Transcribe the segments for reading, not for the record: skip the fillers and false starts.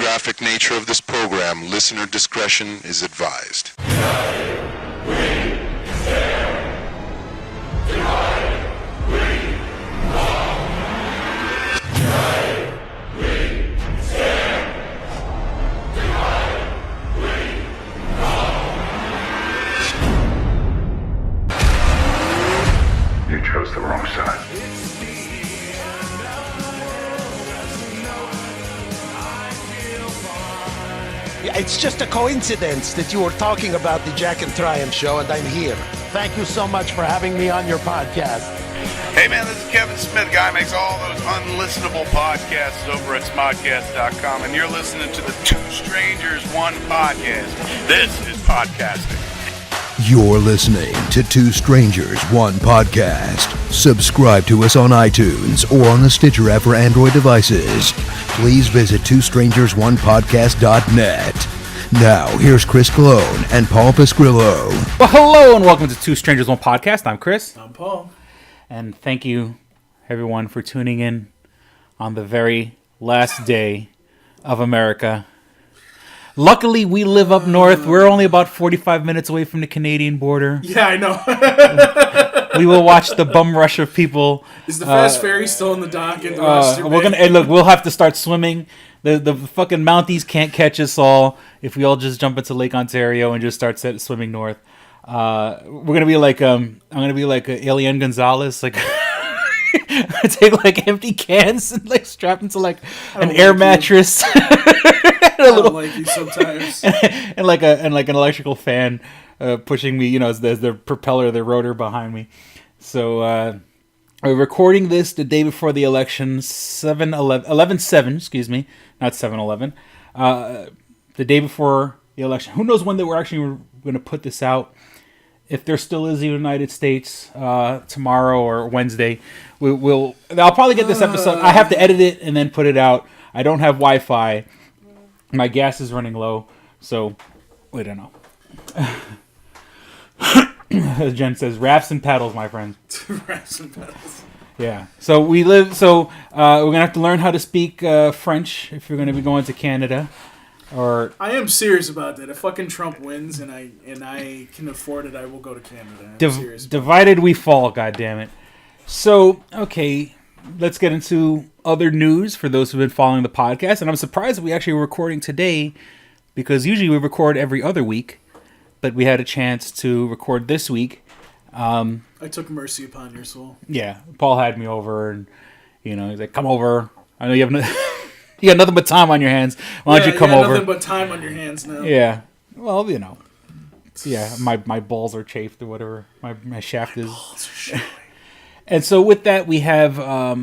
graphic nature of this program, listener discretion is advised. You chose the wrong side. It's just a coincidence that you were talking about the Jack and Triumph show and I'm here. Thank you so much for having me on your podcast. Hey man, this is Kevin Smith, guy who makes all those unlistenable podcasts over at smodcast.com, and you're listening to the Two Strangers, One Podcast. This is podcasting. You're listening to Two Strangers, One Podcast. Subscribe to us on iTunes or on the Stitcher app for Android devices. Please visit twostrangersonepodcast.net. Now, here's Chris Cologne and Paul Pasquillo. Well, hello and welcome to Two Strangers, One Podcast. I'm Chris. I'm Paul. And thank you, everyone, for tuning in on the very last day of America. Luckily, we live up north. We're only about 45 minutes away from the Canadian border. Yeah, I know. We will watch the bum rush of people. Is the fast ferry still in the dock in the we're gonna look. We'll have to start swimming. The fucking Mounties can't catch us all if we all just jump into Lake Ontario and just start swimming north. We're gonna be like I'm gonna be like Alien Gonzalez, like take like empty cans and like strap into like an air mattress. I don't like you sometimes. and like an electrical fan pushing me, you know, as the propeller, the rotor behind me. So we're recording this the day before the election, 11/7, excuse me, not 7/11. The day before the election. Who knows when they were actually going to put this out? If there still is a United States tomorrow or Wednesday, I'll probably get this episode. I have to edit it and then put it out. I don't have Wi-Fi. My gas is running low, so we don't know. As Jen says, rafts and paddles, my friend. Rafts and paddles. Yeah. So we're gonna have to learn how to speak French if you're gonna be going to Canada. Or I am serious about that. If fucking Trump wins and I can afford it, I will go to Canada. I'm serious. Divided we fall. God damn it. So okay. Let's get into other news for those who've been following the podcast. And I'm surprised that we actually were recording today because usually we record every other week, but we had a chance to record this week. I took mercy upon your soul. Yeah. Paul had me over and, you know, he's like, come over. I know you have you got nothing but time on your hands. Why don't you come over? Nothing but time on your hands now. Yeah. Well, you know. Yeah. My balls are chafed or whatever. My shaft is. Balls are showing. And so with that, we have, a lot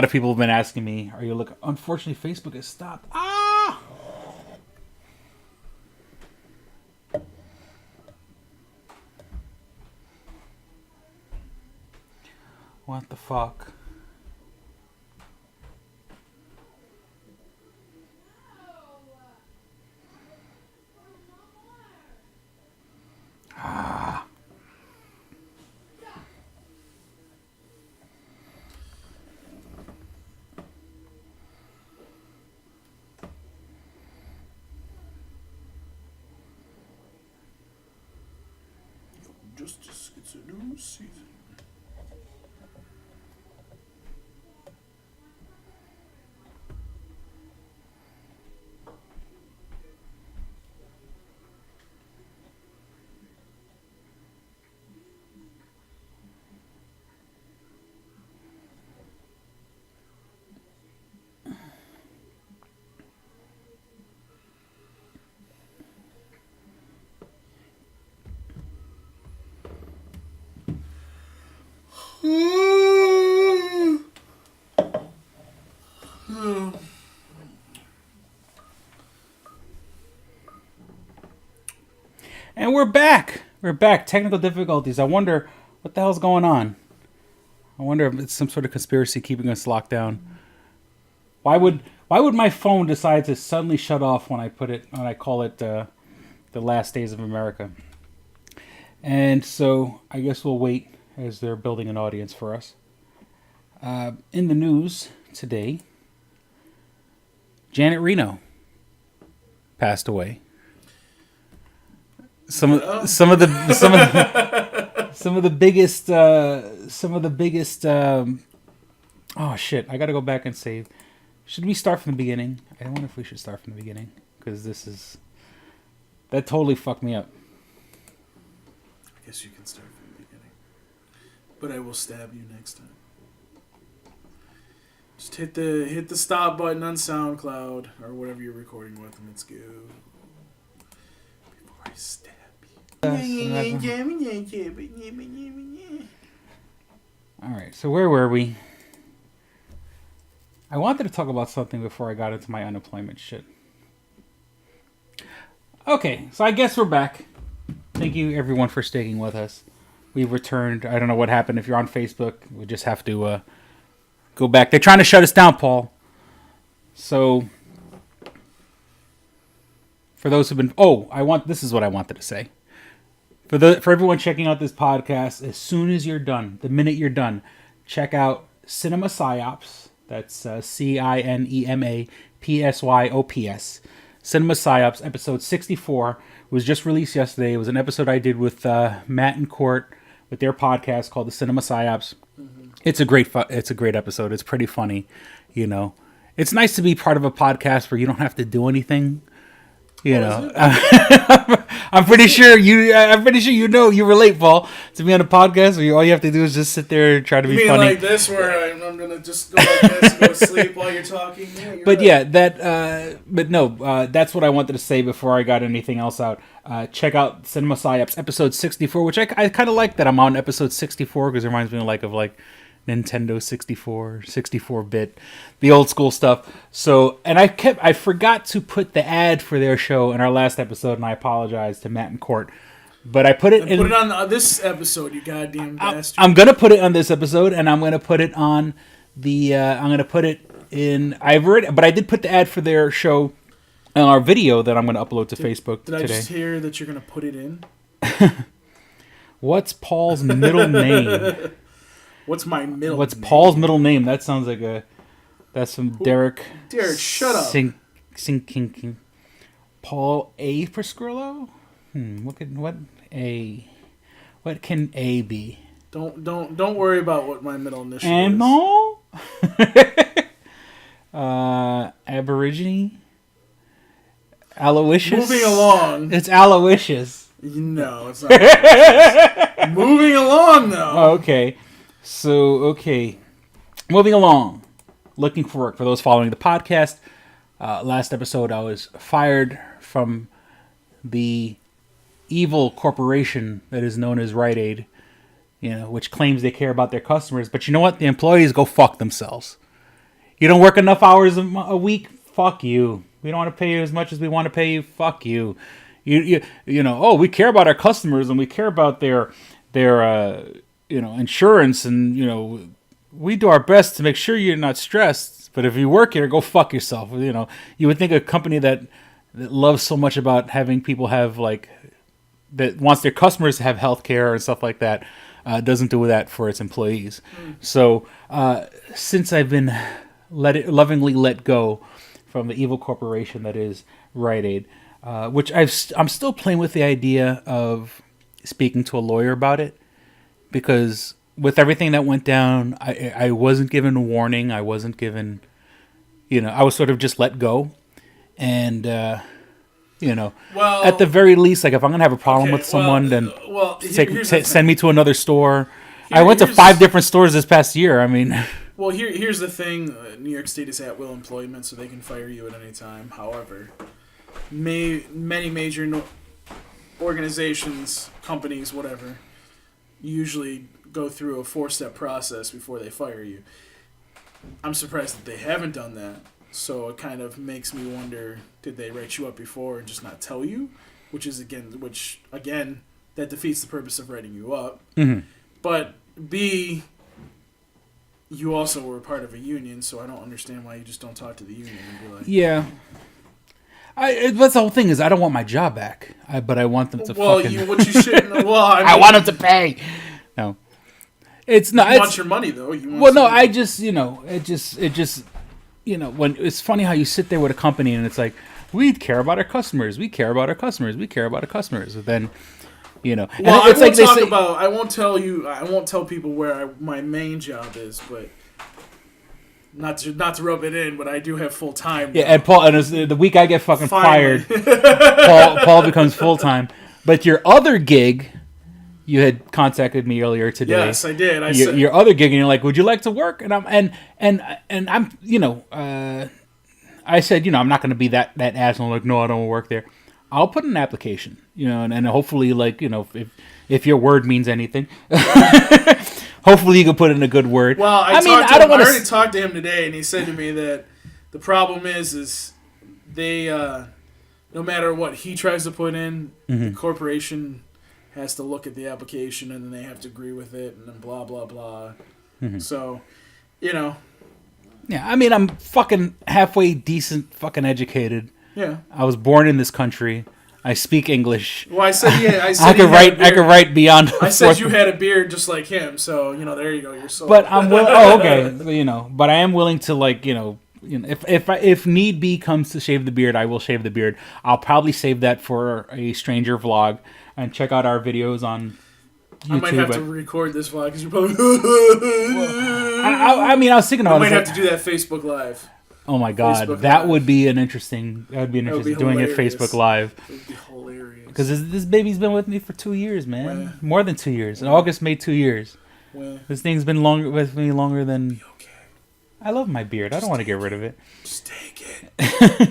of people have been asking me, are you looking, unfortunately, Facebook has stopped. What the fuck? Justice gets a new season. And we're back. We're back. Technical difficulties. I wonder what the hell's going on. I wonder if it's some sort of conspiracy keeping us locked down. Why would my phone decide to suddenly shut off when I call it the last days of America? And so I guess we'll wait as they're building an audience for us. In the news today, Janet Reno passed away. Some of the biggest. Oh shit! I gotta go back and save. Should we start from the beginning? I wonder if we should start from the beginning because that totally fucked me up. I guess you can start from the beginning, but I will stab you next time. Just hit the stop button on SoundCloud or whatever you're recording with, and let's go. Before I stab you. All right, so where were we? I wanted to talk about something before I got into my unemployment shit. Okay, so I guess we're back. Thank you, everyone, for sticking with us. We've returned. I don't know what happened. If you're on Facebook, we just have to go back. They're trying to shut us down, Paul. So, for those who've been... this is what I wanted to say. For everyone checking out this podcast, as soon as you're done, the minute you're done, check out Cinema Psyops. That's CINEMAPSYOPS. Cinema Psyops, episode 64. It was just released yesterday. It was an episode I did with Matt and Court with their podcast called the Cinema Psyops. Mm-hmm. It's a great episode. It's pretty funny, you know. It's nice to be part of a podcast where you don't have to do anything. You know, I'm pretty sure you know you relate, Paul, to be on a podcast where all you have to do is just sit there and try to be funny. Like this, where I'm gonna just go like this and go to sleep while you're talking. Yeah, but right. That's what I wanted to say before I got anything else out. Check out Cinema Psyops episode 64, which I kind of like that I'm on episode 64 because it reminds me of Nintendo 64, 64-bit, the old school stuff. So, and I forgot to put the ad for their show in our last episode, and I apologize to Matt and Court. But I put it Put it on this episode, you goddamn bastard. I'm gonna put it on this episode, and I'm gonna put it on the. I'm gonna put it in. But I did put the ad for their show on our video that I'm gonna upload to Facebook today. Did I just hear that you're gonna put it in? What's Paul's middle name? What's my middle name? What's Paul's middle name? That sounds like that's from Derek. Derek, shut up. Sinking. Paul A. Prescrillo? What can A be? Don't worry about what my middle initial is. No? Aborigine? Aloysius? Moving along. It's Aloysius. No, it's not Aloysius. Moving along, though. Okay. So, moving along, looking for work. For those following the podcast, last episode I was fired from the evil corporation that is known as Rite Aid, which claims they care about their customers. But you know what? The employees go fuck themselves. You don't work enough hours a week? Fuck you. We don't want to pay you as much as we want to pay you? Fuck you. We care about our customers and we care about their insurance, and we do our best to make sure you're not stressed. But if you work here, go fuck yourself. You would think a company that loves so much about having people have that wants their customers to have health care and stuff like that doesn't do that for its employees. So since I've been lovingly let go from the evil corporation that is Rite Aid, which I'm still playing with the idea of speaking to a lawyer about it. Because with everything that went down, I wasn't given a warning. I wasn't given, I was sort of just let go. And, at the very least, if I'm going to have a problem with someone, then send me to another store. I went to 5 different stores this past year. I mean... Well, here's the thing. New York State is at will employment, so they can fire you at any time. However, many major organizations, companies, whatever... usually go through a 4-step process before they fire you. I'm surprised that they haven't done that. So it kind of makes me wonder, did they write you up before and just not tell you? Which again, that defeats the purpose of writing you up. Mm-hmm. But B, you also were part of a union, so I don't understand why you just don't talk to the union and be like... Yeah. That's the whole thing is I don't want my job back, but I want them to I want them to pay. No. It's not. You want your money though. You want Well, no, something- I just, it just, when it's funny how you sit there with a company and it's like, we care about our customers, we care about our customers, we care about our customers. But then, and Well, it's I like won't they talk say, about. I won't tell you. I won't tell people where my main job is, but not to rub it in, but I do have full time. yeah, and Paul, and it's the week I get fucking Finally. fired, Paul becomes full time. But your other gig, you had contacted me earlier today. Yes, I did. I your, said your other gig, and you're like, would you like to work? And I'm I said, I'm not going to be that asshole. Like, no, I don't work there. I'll put an application, and hopefully, like, if your word means anything, hopefully you can put in a good word. Well, I already talked to him today, and he said to me that the problem is they, no matter what he tries to put in, the corporation has to look at the application, and then they have to agree with it, and then blah blah blah. So, Yeah, I mean, I'm fucking halfway decent, fucking educated. yeah. I was born in this country. I speak English. Well, I said yeah. I said I could write. I could write beyond. I said you had a beard just like him, so there you go. You're sold. But I'm willing. Oh, okay. But I am willing to, like, if need be comes to shave the beard, I will shave the beard. I'll probably save that for a stranger vlog and check out our videos on YouTube. I might have to record this vlog because you're probably. I mean, I was thinking about. I might have to do that Facebook Live. Oh my god, Facebook that Live. would be an interesting. That would be interesting doing it hilarious. Facebook Live. It would be hilarious. Because this baby's been with me for 2 years, man. More than 2 years. In August made 2 years. This thing's been with me longer than. Okay. I love my beard. I don't want to get rid of it. Just take it.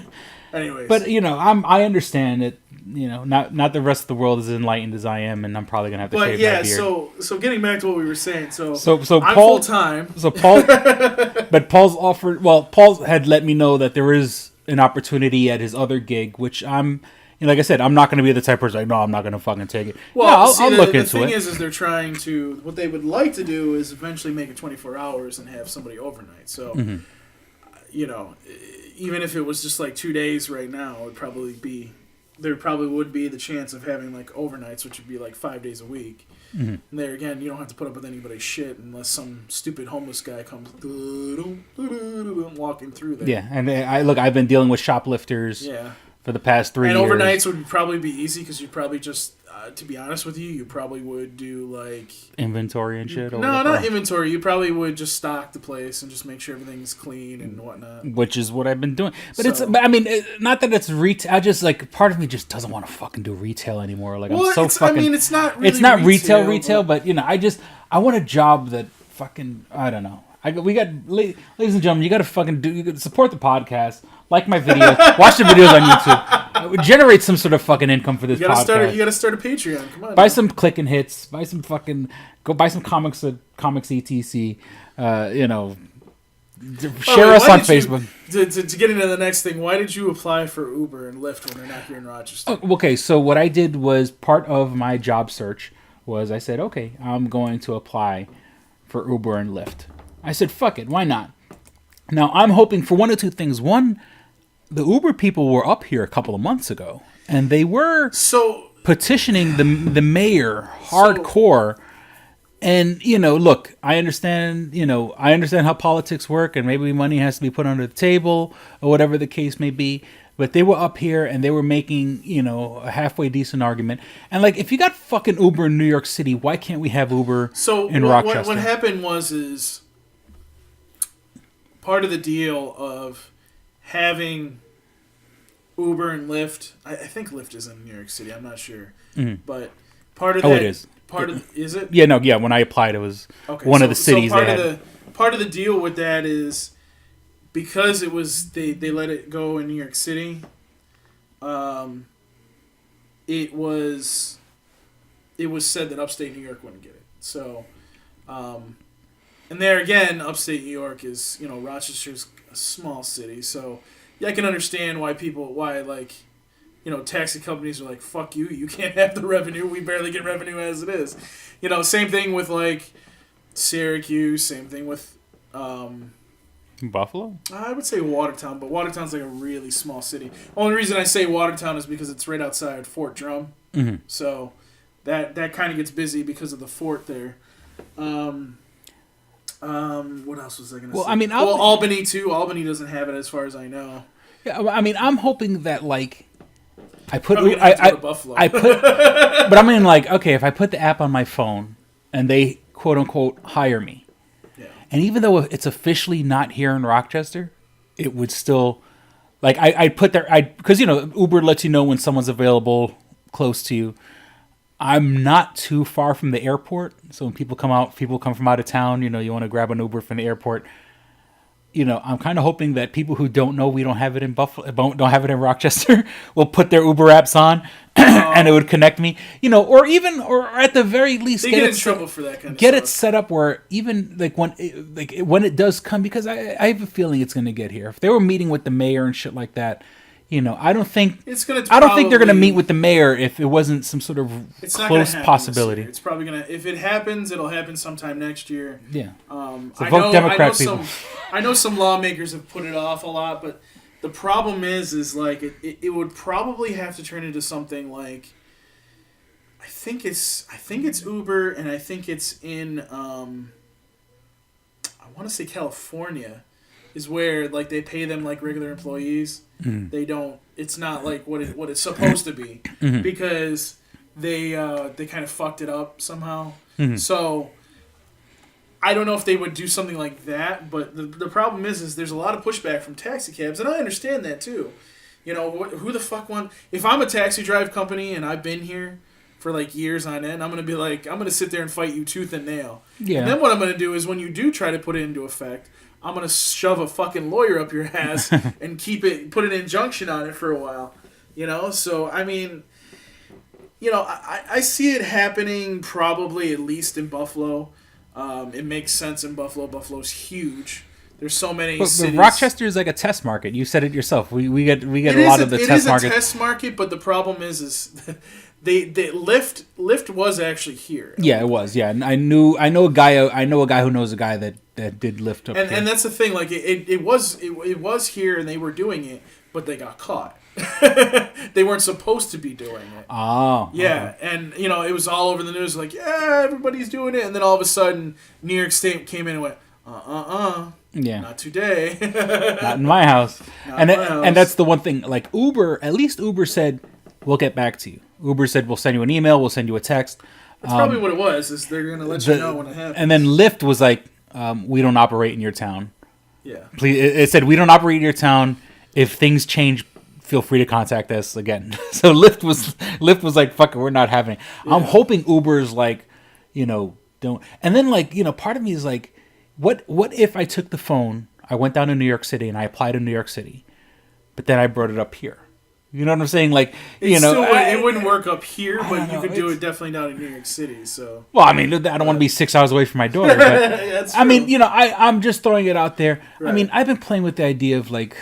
Anyways. But I understand it. Not the rest of the world is enlightened as I am, and I'm probably gonna have to shave my beard. So getting back to what we were saying, so Paul, I'm full time. So Paul, but Paul's offered. Well, Paul had let me know that there is an opportunity at his other gig, which I'm. Like I said, I'm not going to be the type of person like, no, I'm not going to fucking take it. Well, I'll look into it. The thing is they're trying to. What they would like to do is eventually make it 24 hours and have somebody overnight. So, even if it was just like 2 days right now, it would probably be. There probably would be the chance of having like overnights, which would be like 5 days a week. And there again, you don't have to put up with anybody's shit unless some stupid homeless guy comes walking through there. Yeah, and I've been dealing with shoplifters. Yeah. For the past 3 years. And overnights would probably be easy because you'd probably just, to be honest with you, you probably would do like inventory and shit. No, not inventory. You probably would just stock the place and just make sure everything's clean and whatnot. Which is what I've been doing. But I mean, not that it's retail. I just like part of me just doesn't want to fucking do retail anymore. Like well, I'm so fucking. I mean, it's not. Really it's not retail, but I want a job that fucking. I don't know. Ladies and gentlemen, you got to fucking you gotta support the podcast. Like my videos, watch the videos on YouTube, generate some sort of fucking income for this podcast. You gotta start a Patreon. Come on. Buy some click and hits. Buy some fucking. Go buy some comics at Comics ETC. Share us on Facebook. To get into the next thing, why did you apply for Uber and Lyft when they're not here in Rochester? Okay, so what I did was part of my job search was I said, okay, I'm going to apply for Uber and Lyft. I said, fuck it, why not? Now I'm hoping for one or two things. One, the Uber people were up here a couple of months ago, and they were petitioning the mayor hardcore. And look, I understand how politics work, and maybe money has to be put under the table or whatever the case may be. But they were up here and they were making a halfway decent argument. And like, if you got fucking Uber in New York City, why can't we have Uber in Rochester? What happened is part of the deal of having Uber and Lyft. I think Lyft is in New York City. I'm not sure, but part of that. Oh, it is. Is it? Yeah, no, yeah. When I applied, it was one of the cities. Part of the deal with that is because it was they let it go in New York City. It was said that upstate New York wouldn't get it. So, and there again, upstate New York is Rochester's a small city, so yeah, I can understand why taxi companies are like, fuck you, you can't have the revenue. We barely get revenue as it is. Same thing with like Syracuse, same thing with Buffalo? I would say Watertown, but Watertown's like a really small city. Only reason I say Watertown is because it's right outside Fort Drum. Mm-hmm. So that kind of gets busy because of the fort there. What else was I going to Well, say? I mean, Albany too. Albany doesn't have it as far as I know. Yeah, I mean, I'm hoping that like I put Probably gonna have to go to Buffalo. but I mean, like, okay, if I put the app on my phone and they quote unquote hire me, and even though it's officially not here in Rochester, it would still like I'd put there because Uber lets you know when someone's available close to you. I'm not too far from the airport, so when people come from out of town, you want to grab an Uber from the airport. I'm kind of hoping that people who don't know we don't have it in Buffalo, don't have it in Rochester, will put their Uber apps on, and it would connect me. Or at the very least, they get in trouble for that kind of get stuff. it set up where even when it does come, because I have a feeling it's going to get here. If they were meeting with the mayor and shit like that. I don't think they're going to meet with the mayor if it wasn't some sort of close possibility. It's probably going to. If it happens, it'll happen sometime next year. Yeah. Vote Democrat people. I know some lawmakers have put it off a lot, but the problem is like it would probably have to turn into something like. I think it's Uber, and I think it's in. I want to say California. Is where like they pay them like regular employees. Mm-hmm. They don't. It's not like what it's supposed to be because they kind of fucked it up somehow. Mm-hmm. So I don't know if they would do something like that. But the problem is there's a lot of pushback from taxi cabs, and I understand that too. Who the fuck want? If I'm a taxi drive company and I've been here for like years on end, I'm gonna be like I'm gonna sit there and fight you tooth and nail. Yeah. And then what I'm gonna do is when you do try to put it into effect. I'm going to shove a fucking lawyer up your ass and put an injunction on it for a while. So, I mean, I see it happening probably at least in Buffalo. It makes sense in Buffalo. Buffalo's huge. There's so many cities. But Rochester is like a test market. You said it yourself. We get a lot of the test market. It is a test market, but the problem is they Lyft was actually here. Yeah, it was. Yeah, and I know a guy who knows a guy that did Lyft up here. And that's the thing. Like it was here, and they were doing it, but they got caught. They weren't supposed to be doing it. Oh. Yeah, okay. And it was all over the news. Like, yeah, everybody's doing it, and then all of a sudden, New York State came in and went, yeah, not today. Not in my house. And that's the one thing. Like Uber, at least Uber said, "We'll get back to you." Uber said, "We'll send you an email. We'll send you a text." That's probably what it was. Is they're going to let you know when it happens. And then Lyft was like, "We don't operate in your town." Yeah. Please, it said, "We don't operate in your town. If things change, feel free to contact us again." So Lyft was like, "Fuck it, we're not having it." Yeah. I'm hoping Uber's like, don't. And then like, part of me is like, what if I took the phone, I went down to New York City and I applied in New York City, but then I brought it up here. You know what I'm saying? Like, it wouldn't work up here, but you could do it definitely down in New York City. So, well, I mean, I don't want to be 6 hours away from my daughter. But, I mean, I'm just throwing it out there. Right. I mean, I've been playing with the idea of like,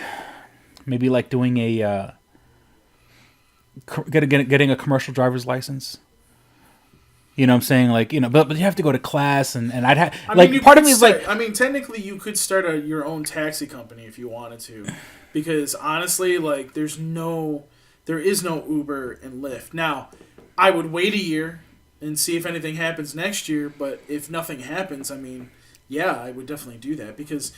maybe like doing a getting a commercial driver's license. You know what I'm saying? Like, but you have to go to class, and I'd have like part of me is like, I mean, technically you could start your own taxi company if you wanted to. Because honestly, like, there is no Uber and Lyft. Now, I would wait a year and see if anything happens next year. But if nothing happens, I mean, yeah, I would definitely do that. Because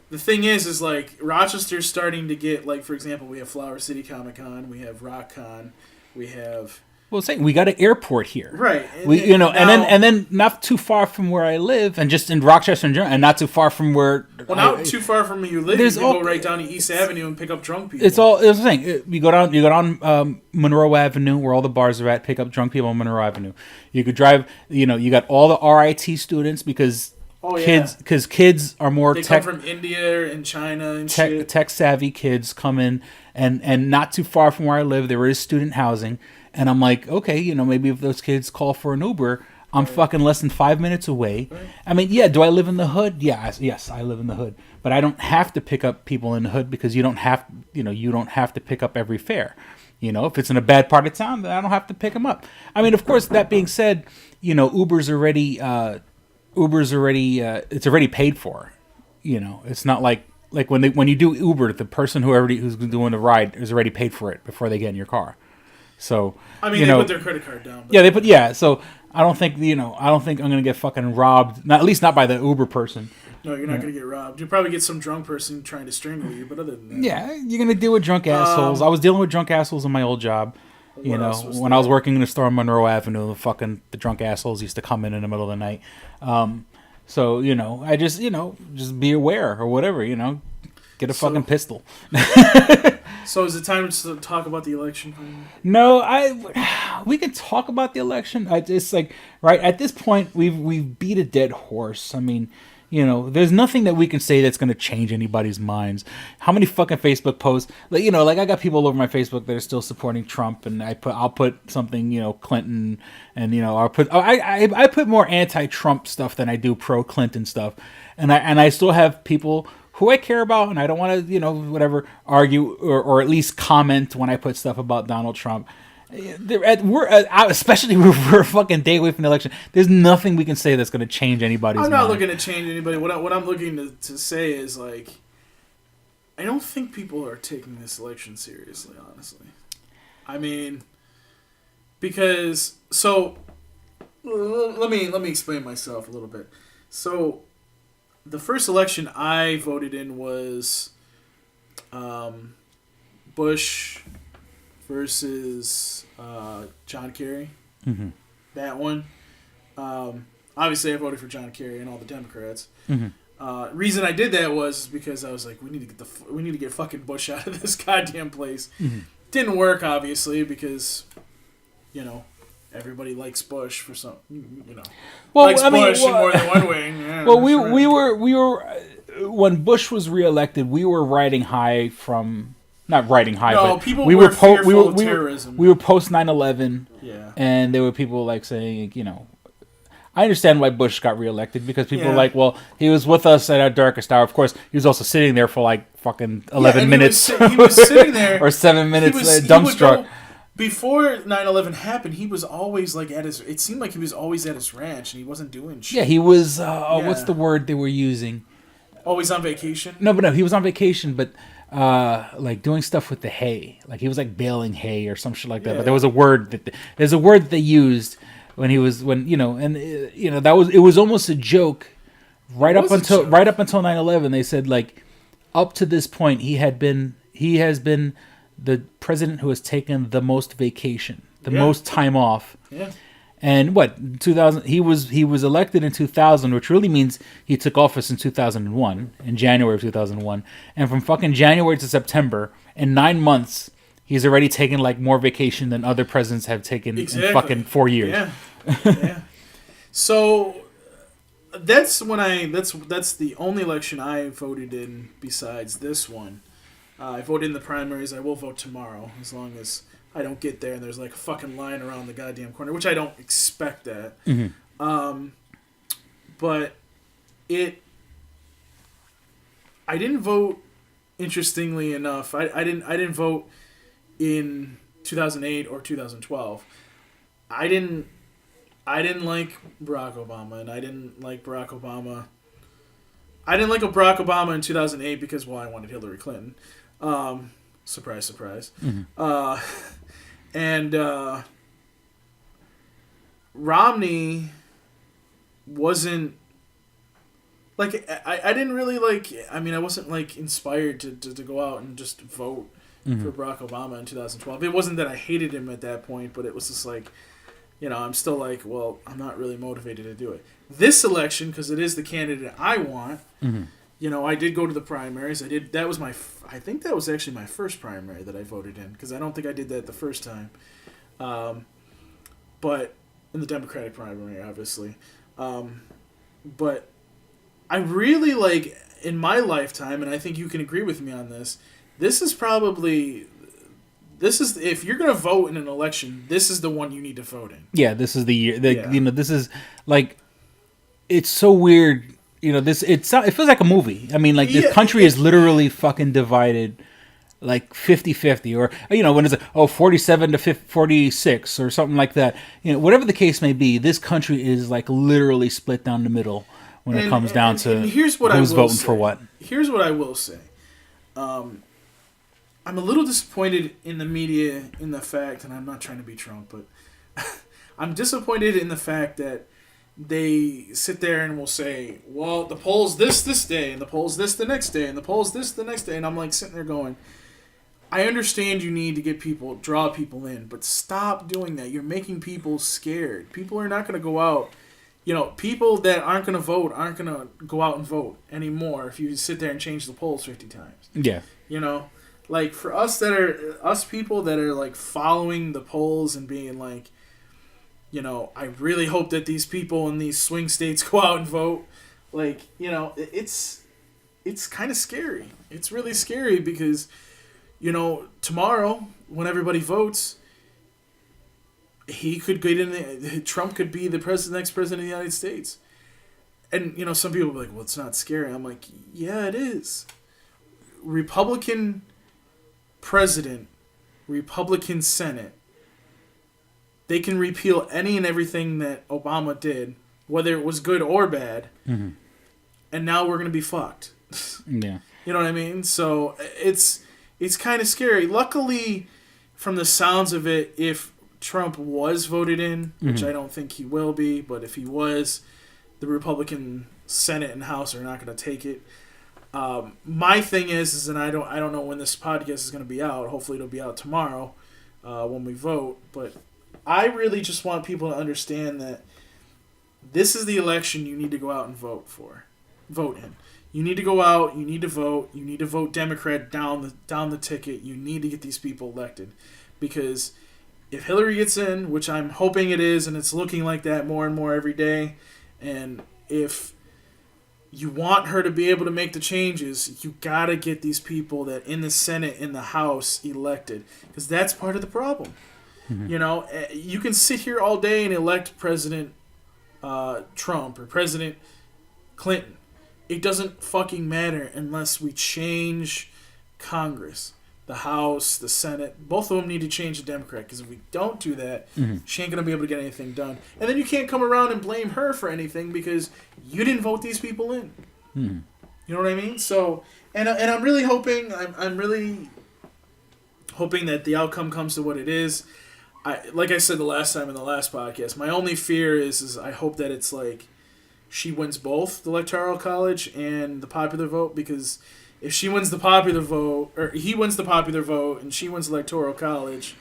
the thing is like, Rochester's starting to get, like, for example, we have Flower City Comic Con, we have Rock Con, we have... Well, saying we got an airport here, right? And then not too far from where I live, and just in Rochester, and not too far from where. Well, not too far from where you live. You can go right down to East Avenue and pick up drunk people. It's the thing. You go down Monroe Avenue, where all the bars are at. Pick up drunk people on Monroe Avenue. You could drive. You got all the RIT students because. Kids are more come from India and China and tech savvy kids come in, and not too far from where I live, there is student housing. And I'm like, okay, maybe if those kids call for an Uber, I'm fucking less than 5 minutes away. Right. I mean, yeah, do I live in the hood? Yeah, yes, I live in the hood. But I don't have to pick up people in the hood because you don't have to pick up every fare. If it's in a bad part of town, then I don't have to pick them up. I mean, of course, that being said, Uber's already it's already paid for. It's not like when you do Uber, the person who's doing the ride is already paid for it before they get in your car. So I mean, they put their credit card down. So I don't think I'm gonna get fucking robbed. At least not by the Uber person. No, you're not going to get robbed. You'll probably get some drunk person trying to strangle you, but other than that... Yeah, you're going to deal with drunk assholes. I was dealing with drunk assholes in my old job. You know, when I was working in the store on Monroe Avenue, the drunk assholes used to come in the middle of the night. So, you know, I just, you know, just be aware or whatever, you know. Get a fucking pistol. So is it time to talk about the election? No, we can talk about the election. It's like, right, at this point, we've beat a dead horse. I mean, you know, there's nothing that we can say that's going to change anybody's minds. How many fucking Facebook posts, like, you know, like I got people all over my Facebook that are still supporting Trump, and I'll put something, you know, Clinton, and you know, I put more anti-Trump stuff than I do pro-Clinton stuff, and I still have people who I care about, and I don't want to, you know, whatever, argue or at least comment when I put stuff about Donald Trump. Especially we're a fucking day away from the election. There's nothing we can say that's going to change anybody's mind. I'm not looking to change anybody. What I'm looking to say is, like, I don't think people are taking this election seriously, honestly. I mean, because, so, let me explain myself a little bit. So, the first election I voted in was Bush versus John Kerry. Mm-hmm. That one. Obviously, I voted for John Kerry and all the Democrats. Mm-hmm. Reason I did that was because I was like, we need to get fucking Bush out of this goddamn place. Mm-hmm. Didn't work, obviously, because, you know, everybody likes Bush for some, you know. Well, likes Bush in more than one way. Yeah, well, we were when Bush was reelected, we were riding high from. Not riding high, no, but people were fearful of terrorism. We were post 9/11, yeah, and there were people like saying, you know, I understand why Bush got reelected because people were like, well, he was with us at our darkest hour. Of course, he was also sitting there for like fucking 11 minutes. He was sitting there or 7 minutes dumbstruck. Before 9/11 happened, he was always like at his. It seemed like he was always at his ranch, and he wasn't doing shit. Yeah, he was. What's the word they were using? Always on vacation. No, he was on vacation, but. Like doing stuff with the hay, like he was like baling hay or some shit like that. Yeah. But there was a word that they used when you know, and you know it was almost a joke right up until 9/11. They said like up to this point he has been the president who has taken the most vacation, most time off. Yeah. And 2000 he was elected in 2000, which really means he took office in 2001, in January of 2001. And from fucking January to September, in 9 months, he's already taken like more vacation than other presidents have taken in fucking 4 years. Yeah. Yeah. So that's the only election I voted in besides this one. I voted in the primaries. I will vote tomorrow as long as I don't get there and there's like a fucking line around the goddamn corner, which I don't expect that. Mm-hmm. But I didn't vote. Interestingly enough, I didn't vote in 2008 or 2012. I didn't like Barack Obama, and I didn't like Barack Obama. I didn't like Barack Obama in 2008 because, well, I wanted Hillary Clinton. Surprise, surprise. Mm-hmm. And Romney wasn't like I didn't really like. I mean, I wasn't like inspired to go out and just vote for Barack Obama in 2012. It wasn't that I hated him at that point, but it was just like, you know, I'm still like, well, I'm not really motivated to do it. This election, because it is the candidate I want. Mm-hmm. You know, I did go to the primaries. I did. That was I think that was actually my first primary that I voted in, because I don't think I did that the first time. But in the Democratic primary, obviously. But I really like, in my lifetime, and I think you can agree with me on this, this is if you're going to vote in an election, this is the one you need to vote in. Yeah, this is the year. You know, this is like, it's so weird. You know, it feels like a movie. I mean, like, the country is literally fucking divided like 50-50, or, you know, when it's like, 47 to 46 or something like that. You know, whatever the case may be, this country is like literally split down the middle when it comes down to here's what who's voting for what. Here's what I will say. I'm a little disappointed in the media in the fact, and I'm not trying to be Trump, but I'm disappointed in the fact that they sit there and will say, well, the poll's this day, and the poll's this the next day, and the poll's this the next day. And I'm like sitting there going, I understand you need to draw people in, but stop doing that. You're making people scared. People are not going to go out. People that aren't going to vote aren't going to go out and vote anymore if you sit there and change the polls 50 times. Yeah. Like for us people that are like following the polls and being like, I really hope that these people in these swing states go out and vote. Like, it's kind of scary. It's really scary because, tomorrow when everybody votes, he could get in. Trump could be the next president of the United States. And, some people will be like, well, it's not scary. I'm like, yeah, it is. Republican president, Republican Senate, they can repeal any and everything that Obama did, whether it was good or bad, and now we're going to be fucked. Yeah. You know what I mean? So it's kind of scary. Luckily, from the sounds of it, if Trump was voted in, which I don't think he will be, but if he was, the Republican Senate and House are not going to take it. My thing is, and I don't know when this podcast is going to be out. Hopefully, it'll be out tomorrow when we vote. But I really just want people to understand that this is the election you need to go out and vote in. You need to go out. You need to vote. You need to vote Democrat down the ticket. You need to get these people elected, because if Hillary gets in, which I'm hoping it is, and it's looking like that more and more every day, and if you want her to be able to make the changes, you got to get these people that in the Senate, in the House, elected, because that's part of the problem. You can sit here all day and elect President Trump or President Clinton. It doesn't fucking matter unless we change Congress, the House, the Senate. Both of them need to change the Democrat, because if we don't do that, she ain't going to be able to get anything done. And then you can't come around and blame her for anything because you didn't vote these people in. You know what I mean? So, and I'm really hoping, I'm really hoping that the outcome comes to what it is. Like I said the last time in the last podcast, my only fear is I hope that it's like she wins both the Electoral College and the popular vote, because if she wins the popular vote, or he wins the popular vote and she wins the Electoral College,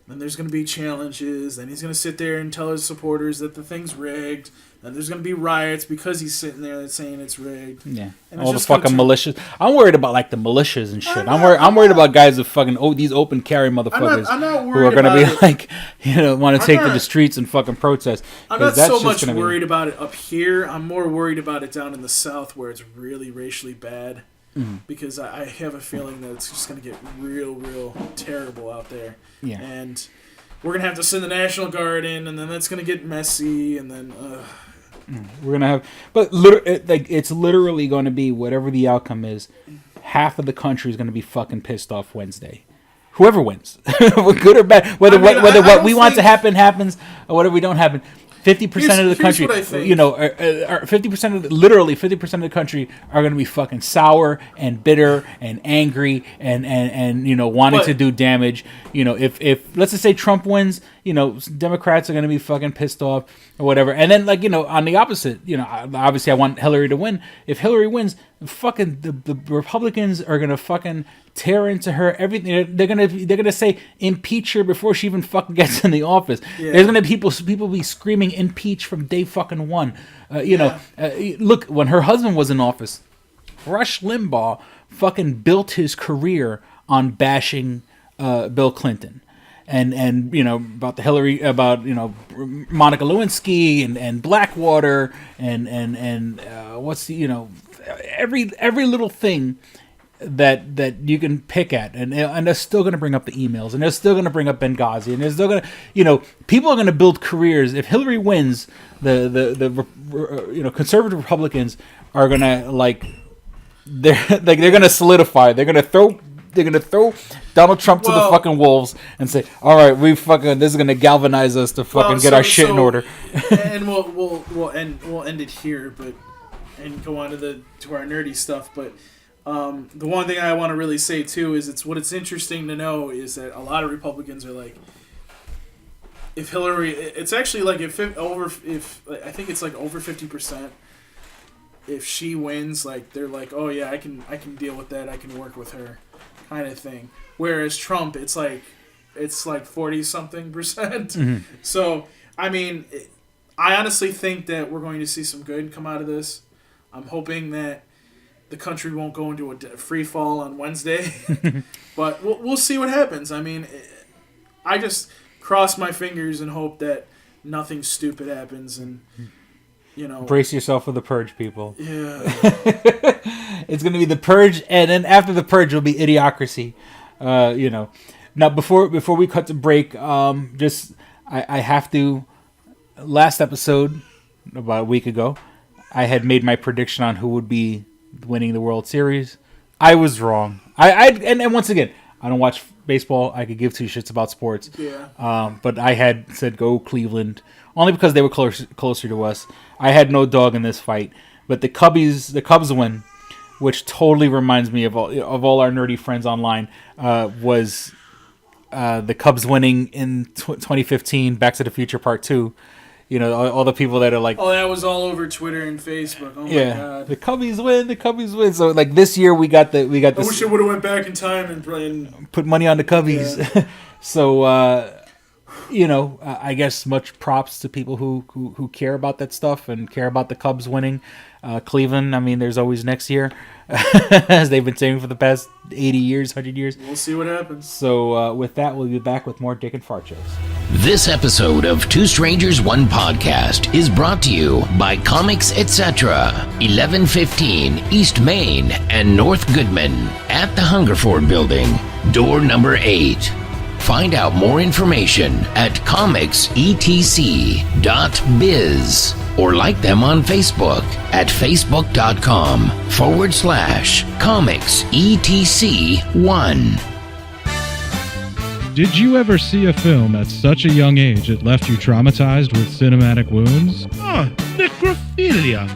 then there's going to be challenges. Then he's going to sit there and tell his supporters that the thing's rigged. Then there's going to be riots because he's sitting there saying it's rigged. Yeah. And All the fucking militias. I'm worried about like the militias and shit. I'm worried about guys with fucking these open carry motherfuckers I'm not who are going to be it. like, want to take to the streets and fucking protest. I'm not so much worried about it up here. I'm more worried about it down in the South, where it's really racially bad. Because I have a feeling that it's just going to get real, real terrible out there. Yeah. And we're going to have to send the National Guard in, and then that's going to get messy, and then... We're going to have... But it's literally going to be, whatever the outcome is, half of the country is going to be fucking pissed off Wednesday. Whoever wins. Good or bad. Whether what we want to happen happens, or whatever we don't happen. 50% of the country, 50% of the country are going to be fucking sour and bitter and angry and wanting to do damage. If let's just say Trump wins, Democrats are going to be fucking pissed off or whatever. And then on the opposite, obviously I want Hillary to win. If Hillary wins, fucking the Republicans are going to fucking tear into her everything. They're gonna say impeach her before she even fucking gets in the office. Yeah. There's gonna be people be screaming impeach from day fucking one. Look, when her husband was in office, Rush Limbaugh fucking built his career on bashing Bill Clinton. And about the Hillary, about Monica Lewinsky and Blackwater and what's every little thing that you can pick at, and they're still going to bring up the emails, and they're still going to bring up Benghazi, and they're still going to, people are going to build careers. If Hillary wins, the conservative Republicans are going to they're going to solidify. They're going to throw Donald Trump to the fucking wolves and say, all right, this is going to galvanize us to fucking get our shit in order. And we'll end it here, and go on to our nerdy stuff, but. The one thing I want to really say too is it's interesting to know is that a lot of Republicans are like, if Hillary, it's actually like if I think it's like over 50%. If she wins, like they're like, oh yeah, I can deal with that. I can work with her, kind of thing. Whereas Trump, it's like 40-something%. Mm-hmm. So I mean, I honestly think that we're going to see some good come out of this. I'm hoping that the country won't go into a free fall on Wednesday, but we'll see what happens. I mean, I just cross my fingers and hope that nothing stupid happens and. Brace yourself for the purge, people. Yeah. It's going to be the purge, and then after the purge will be idiocracy. Now before we cut to break, I have to. Last episode, about a week ago, I had made my prediction on who would be winning the World Series. I was wrong. And once again, I don't watch baseball. I could give two shits about sports. Yeah. But I had said go Cleveland only because they were closer to us. I had no dog in this fight, but the Cubs win, which totally reminds me of all our nerdy friends online. Was the Cubs winning in 2015, Back to the Future Part 2. All the people that are like, oh, that was all over Twitter and Facebook. Oh my god, the Cubbies win. So like this year we got this. I wish I would have went back in time and put money on the Cubbies. Yeah. So I guess much props to people who care about that stuff and care about the Cubs winning. Cleveland, I mean, there's always next year, as they've been saying for the past 80 years, 100 years. We'll see what happens. So with that, we'll be back with more Dick and Fart jokes. This episode of Two Strangers, One Podcast is brought to you by Comics Etc. 1115 East Main and North Goodman at the Hungerford Building, door number 8. Find out more information at comicsetc.biz or like them on Facebook at facebook.com/comicsetc1. Did you ever see a film at such a young age it left you traumatized with cinematic wounds? Necrophilia.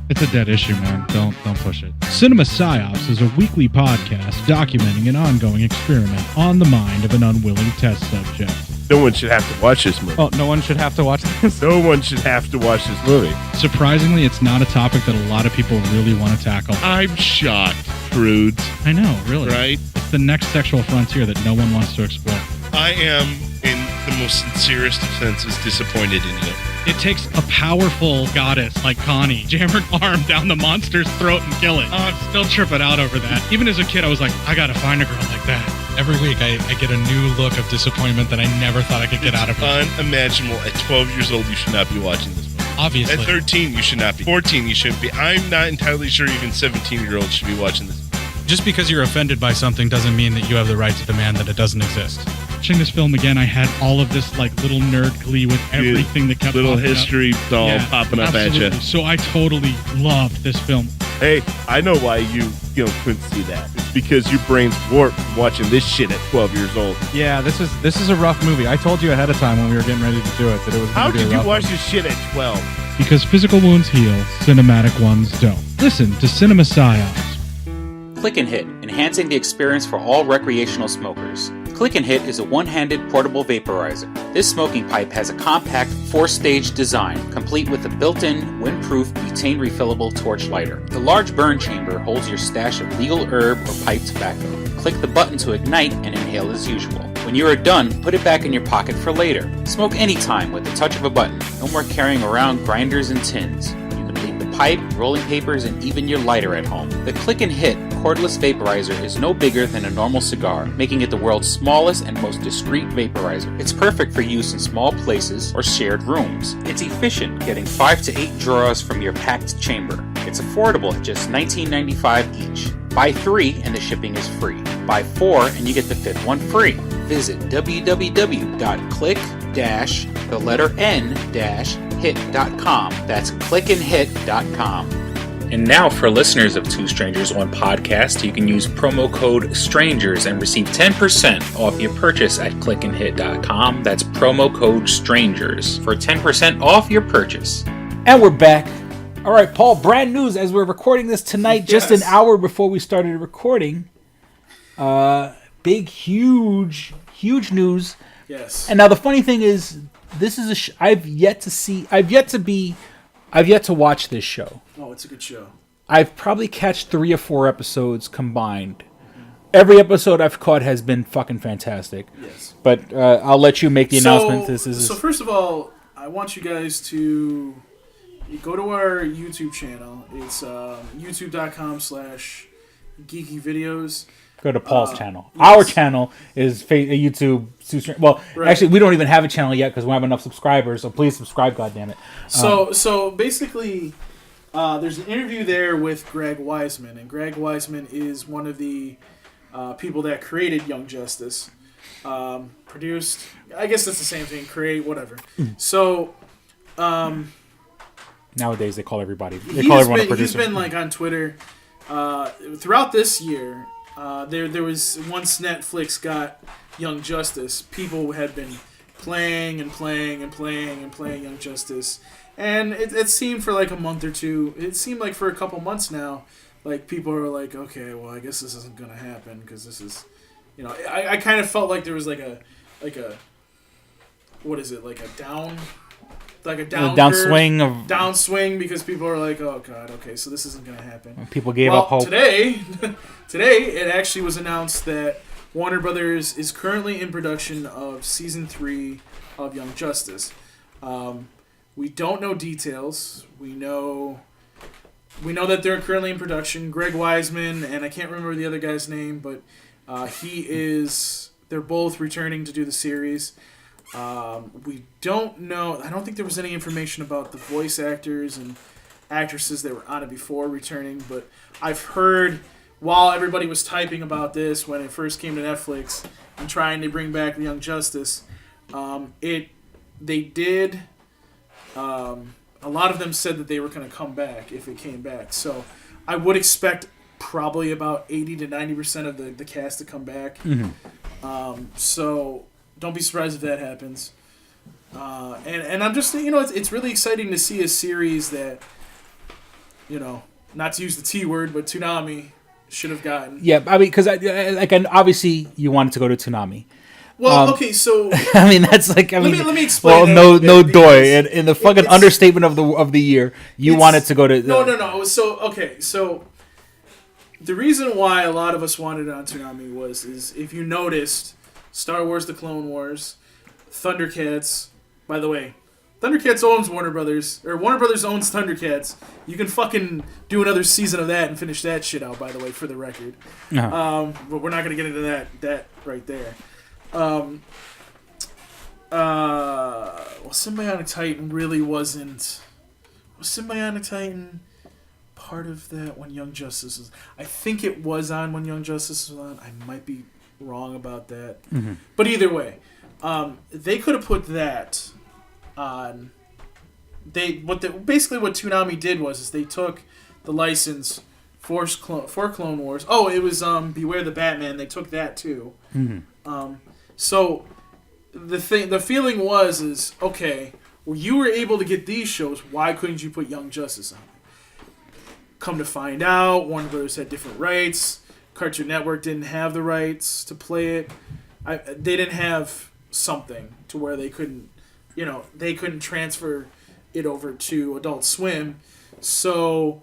It's a dead issue, man. Don't push it. Cinema Psyops is a weekly podcast documenting an ongoing experiment on the mind of an unwilling test subject. No one should have to watch this movie. Oh, no one should have to watch this? No one should have to watch this movie. Surprisingly, it's not a topic that a lot of people really want to tackle. I'm shocked, prudes. I know, really. Right? It's the next sexual frontier that no one wants to explore. I am, in the most sincerest of senses, disappointed in you. It takes a powerful goddess like Connie, jam her arm down the monster's throat and kill it. Oh, I'm still tripping out over that. Even as a kid, I was like, I gotta find a girl like that. Every week, I get a new look of disappointment that I never thought I could get out of her. Unimaginable. At 12 years old, you should not be watching this movie. Obviously. At 13, you should not be. 14, you shouldn't be. I'm not entirely sure even 17-year-olds should be watching this. Just because you're offended by something doesn't mean that you have the right to demand that it doesn't exist. Watching this film again, I had all of this like little nerd glee with everything that kept little history all popping up absolutely. at you. So I totally loved this film. Hey, I know why you couldn't see that. It's because your brain's warped from watching this shit at 12 years old. Yeah, this is a rough movie. I told you ahead of time when we were getting ready to do it that it was. How did you watch this shit at 12? Because physical wounds heal, cinematic ones don't. Listen to Cinema Psyops. Click and Hit, enhancing the experience for all recreational smokers. Click and Hit is a one-handed portable vaporizer. This smoking pipe has a compact 4-stage design, complete with a built-in, windproof, butane refillable torch lighter. The large burn chamber holds your stash of legal herb or pipe tobacco. Click the button to ignite and inhale as usual. When you are done, put it back in your pocket for later. Smoke anytime with the touch of a button. No more carrying around grinders and tins. Pipe, rolling papers, and even your lighter at home. The Click and Hit cordless vaporizer is no bigger than a normal cigar, making it the world's smallest and most discreet vaporizer. It's perfect for use in small places or shared rooms. It's efficient, getting 5 to 8 draws from your packed chamber. It's affordable at just $19.95 each. Buy 3 and the shipping is free. Buy 4 and you get the 5th one free. Visit www.click-n-hit.com. That's clickandhit.com. And now for listeners of Two Strangers, One Podcast, you can use promo code STRANGERS and receive 10% off your purchase at clickandhit.com. That's promo code STRANGERS for 10% off your purchase. And we're back. All right, Paul, brand news as we're recording this tonight, just an hour before we started recording. Big, huge news. Yes. And now the funny thing is, this is I've yet to watch this show. Oh, it's a good show. I've probably catched 3 or 4 episodes combined. Every episode I've caught has been fucking fantastic. Yes. But I'll let you make the announcement. So first of all, I want you guys to go to our YouTube channel. It's youtube.com/geekyvideos. Go to Paul's channel. Yes. Our channel is YouTube. Well, Right. actually, we don't even have a channel yet because we don't have enough subscribers. So please subscribe, goddammit. So basically, there's an interview there with Greg Weisman, and Greg Weisman is one of the people that created Young Justice, produced. I guess that's the same thing. Create, whatever. So nowadays they call everybody. They call everyone a producer. He's been like on Twitter throughout this year. There was once Netflix got Young Justice, people had been playing Young Justice, and it seemed for like a month or two. It seemed like for a couple months now, like people are like, okay, well, I guess this isn't gonna happen because this is, I kind of felt like there was like a what is it, like a downswing because people are like, oh god, okay, so this isn't gonna happen. People gave up hope. Today it actually was announced that Warner Brothers is currently in production of season 3 of Young Justice. We don't know details. We know that they're currently in production. Greg Weisman and I can't remember the other guy's name, but they're both returning to do the series. We don't know. I don't think there was any information about the voice actors and actresses that were on it before returning, but I've heard while everybody was typing about this when it first came to Netflix and trying to bring back the Young Justice, they did. A lot of them said that they were going to come back if it came back. So I would expect probably about 80 to 90% of the cast to come back. Mm-hmm. So don't be surprised if that happens. And I'm just, it's really exciting to see a series that, not to use the T word, but Toonami should have gotten. Yeah, I mean, because obviously you wanted to go to Toonami. Well, okay, so I mean that's like let me explain. Well, no doy. In the fucking understatement of the year, you wanted to go to. No. So okay, so the reason why a lot of us wanted it on Toonami is if you noticed, Star Wars: The Clone Wars, Thundercats. By the way, Thundercats owns Warner Brothers, or Warner Brothers owns Thundercats. You can fucking do another season of that and finish that shit out. By the way, for the record, but we're not gonna get into that right there. Well, Symbiotic Titan really wasn't. Was Symbiotic Titan part of that when Young Justice was? I think it was on when Young Justice was on. I might be wrong about that. Mm-hmm. But either way, they could have put that on. Basically what Toonami did was they took the license for Clone Wars. Oh, it was Beware the Batman. They took that too. Mm-hmm. So the feeling was okay, well, you were able to get these shows, why couldn't you put Young Justice on? Come to find out, Warner Brothers had different rights. Cartoon Network didn't have the rights to play it. They didn't have something to where they couldn't transfer it over to Adult Swim. So,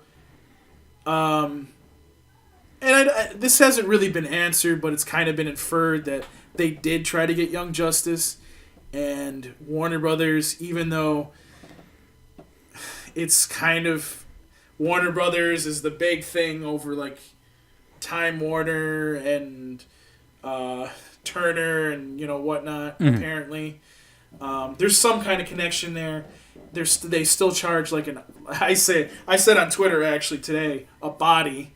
this hasn't really been answered, but it's kind of been inferred that they did try to get Young Justice, and Warner Brothers, even though it's kind of Warner Brothers is the big thing over like Time Warner and Turner and whatnot. Mm-hmm. Apparently, there's some kind of connection there. They still charge like I said on Twitter actually today a body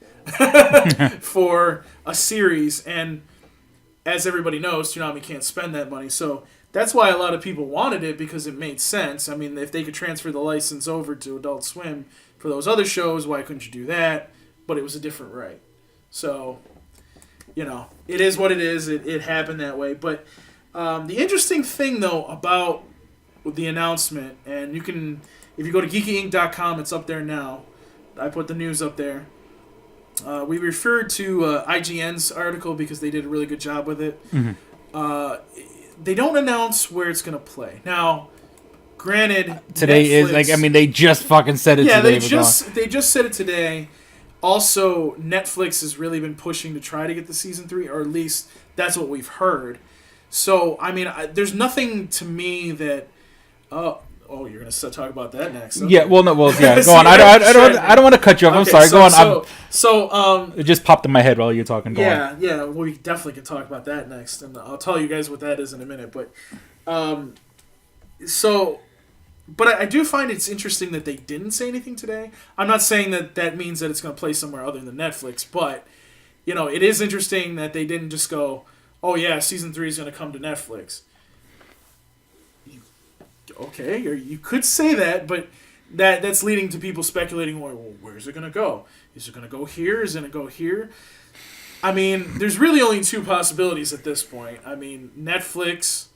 for a series, and as everybody knows, Toonami can't spend that money, so that's why a lot of people wanted it, because it made sense. I mean, if they could transfer the license over to Adult Swim for those other shows, why couldn't you do that? But it was a different right. So, it is what it is. It happened that way. But the interesting thing, though, about the announcement, and if you go to geekyinc.com, it's up there now. I put the news up there. We referred to IGN's article because they did a really good job with it. Mm-hmm. they don't announce where it's going to play. Now, granted, today Netflix, is like, I mean, they just fucking said it. Yeah, today, they just said it today. Also, Netflix has really been pushing to try to get the season 3, or at least that's what we've heard. So, I mean, there's nothing to me that. Oh, you're gonna talk about that next. Okay. Yeah, yeah. Go on. I don't want to cut you off. I'm sorry. Go on. It just popped in my head while you're talking. Go on. Yeah. Well, we definitely can talk about that next, and I'll tell you guys what that is in a minute. But, but I do find it's interesting that they didn't say anything today. I'm not saying that means that it's going to play somewhere other than Netflix, but it is interesting that they didn't just go, "Oh yeah, season 3 is going to come to Netflix." Okay, or you could say that, but that's leading to people speculating, well, where's it going to go? Is it going to go here? Is it going to go here? I mean, there's really only 2 possibilities at this point. I mean, Netflix,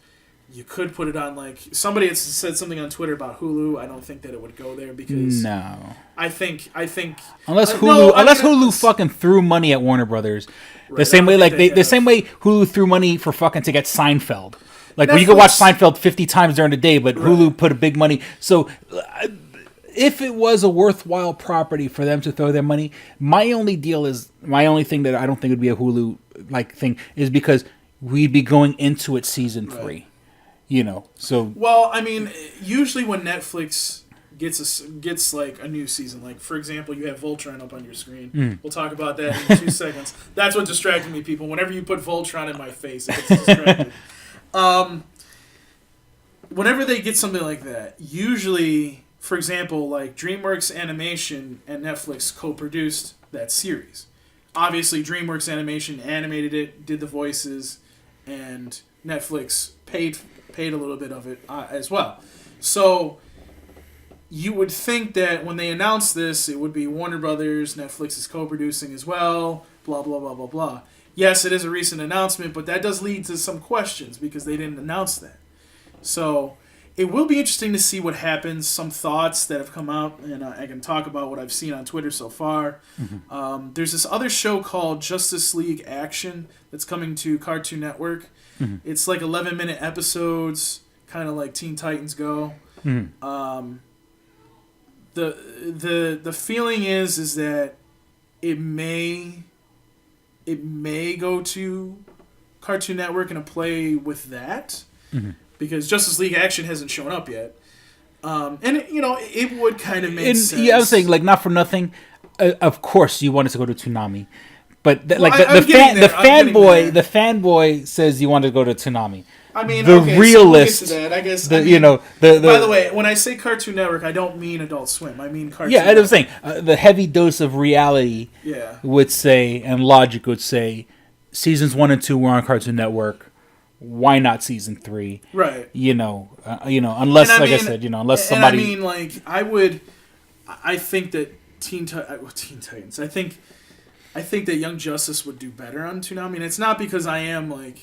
you could put it on, like, somebody had said something on Twitter about Hulu. I don't think that it would go there because I think unless Hulu fucking threw money at Warner Brothers, the same way Hulu threw money for fucking to get Seinfeld. Like, where you could watch Seinfeld 50 times during the day, but Hulu put a big money. So, if it was a worthwhile property for them to throw their money, my only thing that I don't think would be a Hulu like thing is because we'd be going into it season 3. So. Well, I mean, usually when Netflix gets like a new season, like for example, you have Voltron up on your screen. We'll talk about that in 2 seconds. That's what distracted me, people. Whenever you put Voltron in my face, it gets distracted. Whenever they get something like that, usually, for example, like DreamWorks Animation and Netflix co-produced that series. Obviously, DreamWorks Animation animated it, did the voices, and Netflix paid a little bit of it as well. So you would think that when they announced this, it would be Warner Brothers, Netflix is co-producing as well, blah, blah, blah, blah, blah. Yes, it is a recent announcement, but that does lead to some questions because they didn't announce that. So it will be interesting to see what happens, some thoughts that have come out, and I can talk about what I've seen on Twitter so far. Mm-hmm. There's this other show called Justice League Action that's coming to Cartoon Network. Mm-hmm. It's like 11-minute episodes, kind of like Teen Titans Go. Mm-hmm. The feeling is that it may go to Cartoon Network and a play with that. Mm-hmm. Because Justice League Action hasn't shown up yet. And, it would kind of make sense. Yeah, I was saying, like, not for nothing. Of course, you wanted to go to Toonami. But, the fanboy says you wanted to go to Toonami. I mean, the realist. So we'll get to that. I guess. By the way, when I say Cartoon Network, I don't mean Adult Swim. I mean Cartoon Network. I was saying, the heavy dose of reality would say, and logic would say, seasons 1 and 2 were on Cartoon Network. Why not season 3? Right. Unless, I said, unless somebody. I think that Teen Titans. I think that Young Justice would do better on Toonami, and it's not because I am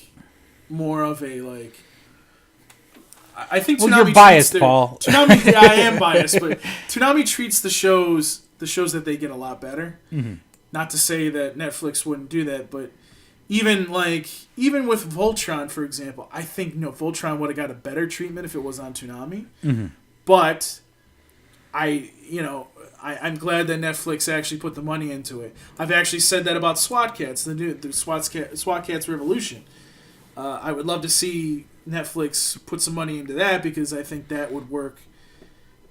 more of a I think Toonami. You're biased, Paul. Toonami, I am biased, but Toonami treats the shows that they get a lot better. Mm-hmm. Not to say that Netflix wouldn't do that, but. Even with Voltron, for example, I think Voltron would have got a better treatment if it was on Toonami. Mm-hmm. But I'm glad that Netflix actually put the money into it. I've actually said that about SWAT Cats, the SWAT Cats Revolution. I would love to see Netflix put some money into that because I think that would work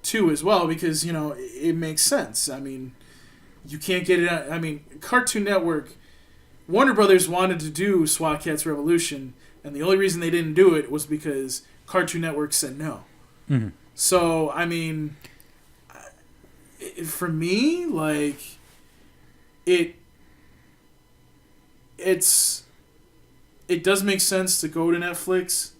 too as well because it makes sense. I mean, you can't get it. I mean, Cartoon Network. Warner Brothers wanted to do SWAT Cats Revolution, and the only reason they didn't do it was because Cartoon Network said no. Mm-hmm. So, I mean, for me, it does make sense to go to Netflix,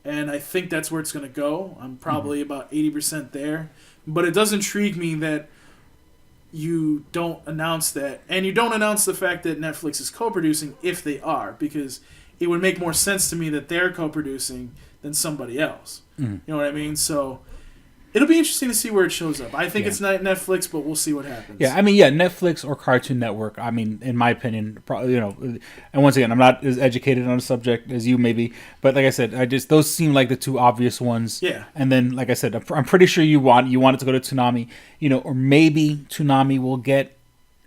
and I think that's where it's going to go. I'm probably about 80% there, but it does intrigue me that you don't announce that, and you don't announce the fact that Netflix is co-producing if they are, because it would make more sense to me that they're co-producing than somebody else. Mm-hmm. You know what I mean? So It'll be interesting to see where it shows up. I think it's not Netflix, but we'll see what happens. Yeah, I mean, Netflix or Cartoon Network. I mean, in my opinion, probably, and once again, I'm not as educated on the subject as you maybe, but like I said, those seem like the two obvious ones. Yeah. And then, like I said, I'm pretty sure you want it to go to Toonami, or maybe Toonami will get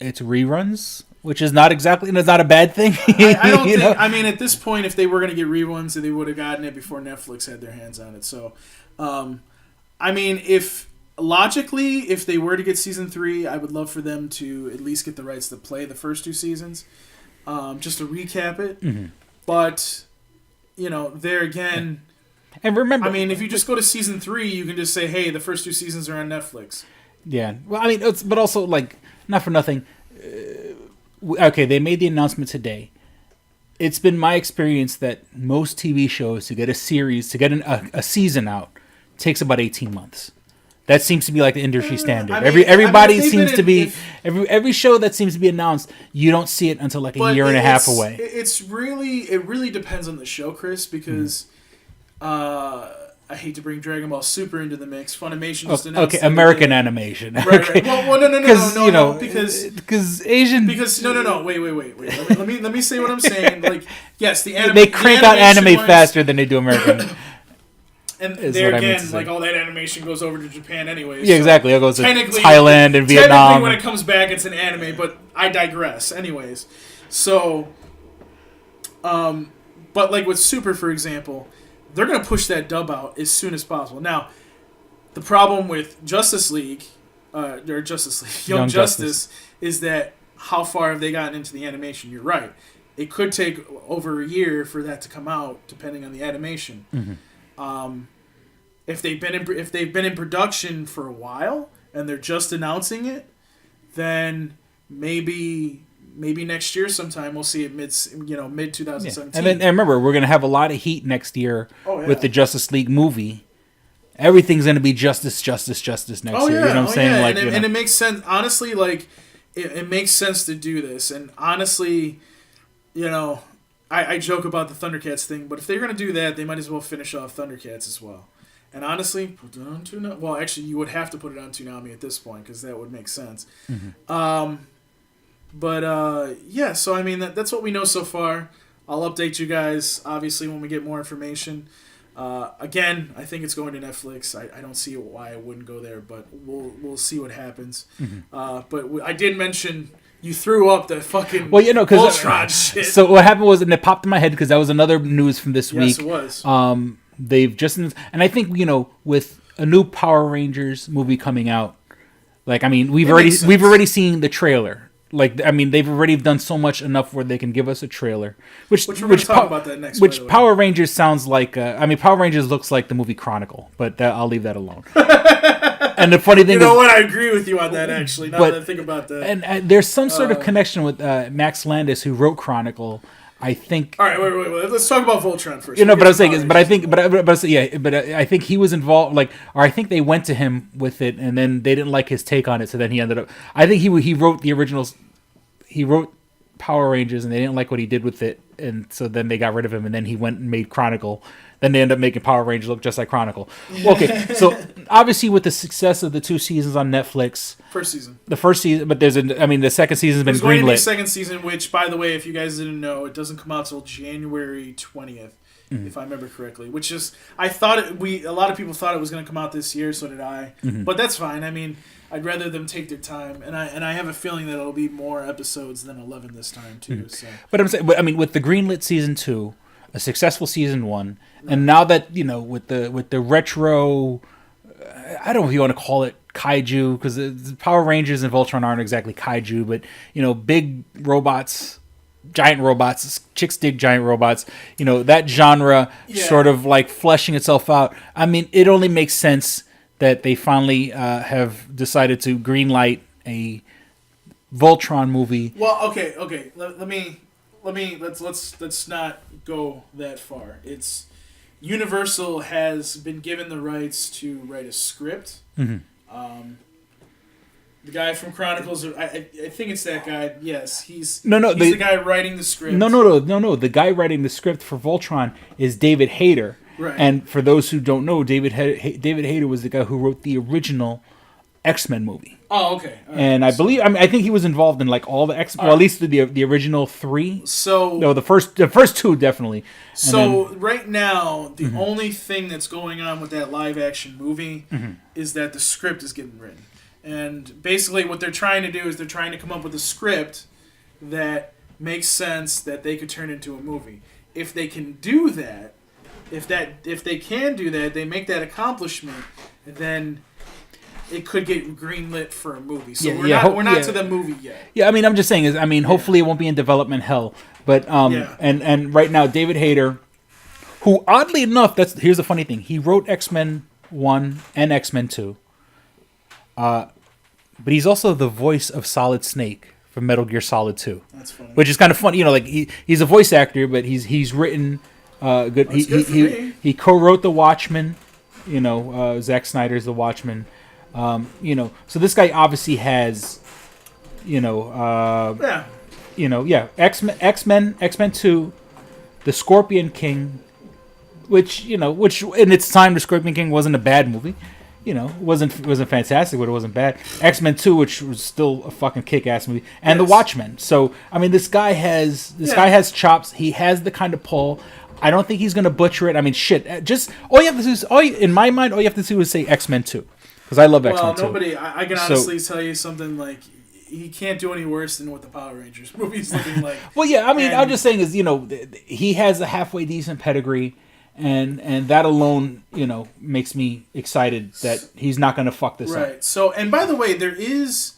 its reruns, which is not exactly, it's not a bad thing. I don't think. I mean, at this point, if they were going to get reruns, they would have gotten it before Netflix had their hands on it. So. I mean, if they were to get season 3, I would love for them to at least get the rights to play the first 2 seasons, just to recap it. Mm-hmm. But, there again... And remember... I mean, if you just go to season 3, you can just say, hey, the first 2 seasons are on Netflix. Yeah. Well, I mean, but also, not for nothing. Okay, they made the announcement today. It's been my experience that most TV shows, to get a series, to get a season out, takes about 18 months. That seems to be like the industry standard. Everybody seems to be every show that seems to be announced, you don't see it until like a year and a half away. It really depends on the show, Chris, because I hate to bring Dragon Ball Super into the mix. Funimation just announced American animation. Right. Okay. Well, no, because Asian. Because no, wait. Let me say what I'm saying. Like, yes, they crank out anime faster than they do American. And there again, like all that animation goes over to Japan anyway. Yeah, exactly. It goes to Thailand and Vietnam. Technically, when it comes back, it's an anime, but I digress. Anyways, so, but like with Super, for example, they're gonna push that dub out as soon as possible. Now, the problem with Justice League, Young Justice, is that how far have they gotten into the animation? You're right. It could take over a year for that to come out, depending on the animation. Mm-hmm. If they've been in production for a while and they're just announcing it, then maybe next year sometime we'll see it mid 2017. And then remember, we're gonna have a lot of heat next year with the Justice League movie. Everything's gonna be justice next year. You know what I'm saying? Yeah. Like, and it makes sense. Honestly, like it makes sense to do this. And honestly, I joke about the Thundercats thing, but if they're going to do that, they might as well finish off Thundercats as well. And honestly, put it on Toonami. Well, actually, you would have to put it on Toonami at this point because that would make sense. Mm-hmm. So I mean, that's what we know so far. I'll update you guys, obviously, when we get more information. Again, I think it's going to Netflix. I don't see why it wouldn't go there, but we'll see what happens. Mm-hmm. But I did mention... You threw up the fucking Voltron shit. So what happened was, and it popped in my head because that was another news from this week. Yes, it was. They've just, and I think with a new Power Rangers movie coming out, like we've already seen the trailer. Like they've already done so much enough where they can give us a trailer. Which we're going to talk about that next. Which Power Rangers sounds like. Power Rangers looks like the movie Chronicle, but I'll leave that alone. And the funny thing is, I agree with you on that, actually, now that I think about that. And there's some sort of connection with Max Landis, who wrote Chronicle, I think. All right, wait. Let's talk about Voltron first. But I was saying, I think he was involved, or I think they went to him with it, and then they didn't like his take on it, so then he ended up, I think he wrote the originals, he wrote Power Rangers, and they didn't like what he did with it, and so then they got rid of him, and then he went and made Chronicle. Then they end up making Power Rangers look just like Chronicle. Okay, so obviously with the success of the 2 seasons on Netflix, the first season, but the second season's been greenlit. There's going to be a second season, which, by the way, if you guys didn't know, it doesn't come out till January 20th, if I remember correctly. Which is, a lot of people thought it was going to come out this year, so did I. Mm-hmm. But that's fine. I'd rather them take their time, and I have a feeling that it'll be more episodes than 11 this time too. Mm-hmm. So. But I'm saying, with the greenlit season 2. A successful season 1, and now that with the retro, I don't know if you want to call it kaiju, because Power Rangers and Voltron aren't exactly kaiju, but big robots, giant robots, chicks dig giant robots. That genre sort of like fleshing itself out. It only makes sense that they finally have decided to greenlight a Voltron movie. Well, okay. Let's not go that far. It's Universal has been given the rights to write a script. Mm-hmm. The guy from Chronicles, I think it's that guy. Yes, he's the guy writing the script. No. The guy writing the script for Voltron is David Hayter. Right. And for those who don't know, David Hayter was the guy who wrote the original X-Men movie. Oh, okay. All and right. I think he was involved in like all the X-Men, well, at least the original 3. So no, the first 2 definitely. So right now, the only thing that's going on with that live action movie is that the script is getting written. And basically what they're trying to do is they're trying to come up with a script that makes sense that they could turn into a movie. If they can do that, if they can do that, they make that accomplishment, then it could get greenlit for a movie. So we're not to the movie yet. Yeah, I mean, I'm just saying hopefully it won't be in development hell. But and right now David Hayter, who oddly enough, here's the funny thing, he wrote X-Men 1 and X-Men 2. But he's also the voice of Solid Snake from Metal Gear Solid 2. That's funny. Which is kind of funny, like he's a voice actor, but he's written good. He co-wrote The Watchmen, Zack Snyder's The Watchmen. So this guy obviously has, X-Men 2, The Scorpion King, which in its time, The Scorpion King wasn't a bad movie. Wasn't fantastic, but it wasn't bad. X-Men 2, which was still a fucking kick-ass movie, and The Watchmen. So I mean, this guy has chops. He has the kind of pull. I don't think he's gonna butcher it. I mean, shit. Just all you have to do is, in my mind, all you have to do is say X-Men 2, because I love X-Men 2. I can honestly tell you something, like, he can't do any worse than what the Power Rangers movie's looking like. Well, yeah, I mean, I'm just saying is, he has a halfway decent pedigree. And that alone, makes me excited that he's not going to fuck this up. Right. So, and by the way, there is,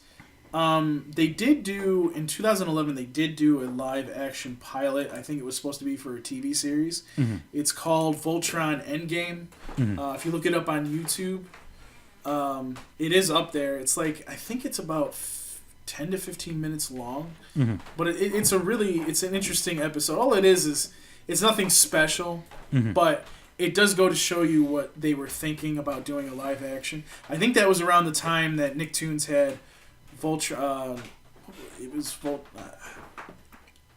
they did do, in 2011, they did do a live action pilot. I think it was supposed to be for a TV series. Mm-hmm. It's called Voltron Endgame. Mm-hmm. If you look it up on YouTube, it is up there. It's like, I think it's about 10 to 15 minutes long. Mm-hmm. But it's an interesting episode. All it is it's nothing special, but it does go to show you what they were thinking about doing a live action. I think that was around the time that Nicktoons had Voltron. What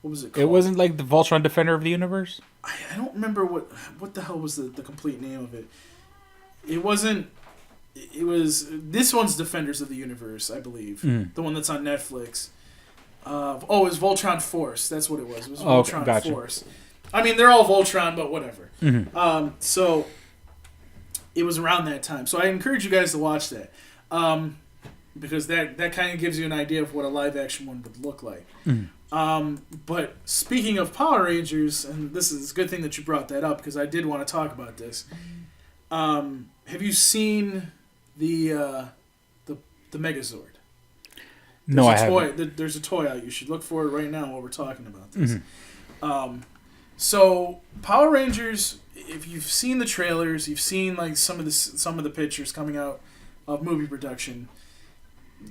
was it called? It wasn't like the Voltron Defender of the Universe? I don't remember what the hell was the complete name of it. It wasn't. It was, this one's Defenders of the Universe, I believe. The one that's on Netflix. It was Voltron Force. That's what it was. It was Voltron Force. I mean, they're all Voltron, but whatever. Mm-hmm. So it was around that time. So I encourage you guys to watch that, because that kind of gives you an idea of what a live action one would look like. Mm-hmm. But speaking of Power Rangers, and this is a good thing that you brought that up, because I did want to talk about this. Have you seen the MegaZord? No, I haven't. There's a toy out. You should look for it right now while we're talking about this. Mm-hmm. So Power Rangers, if you've seen the trailers, you've seen like some of the pictures coming out of movie production.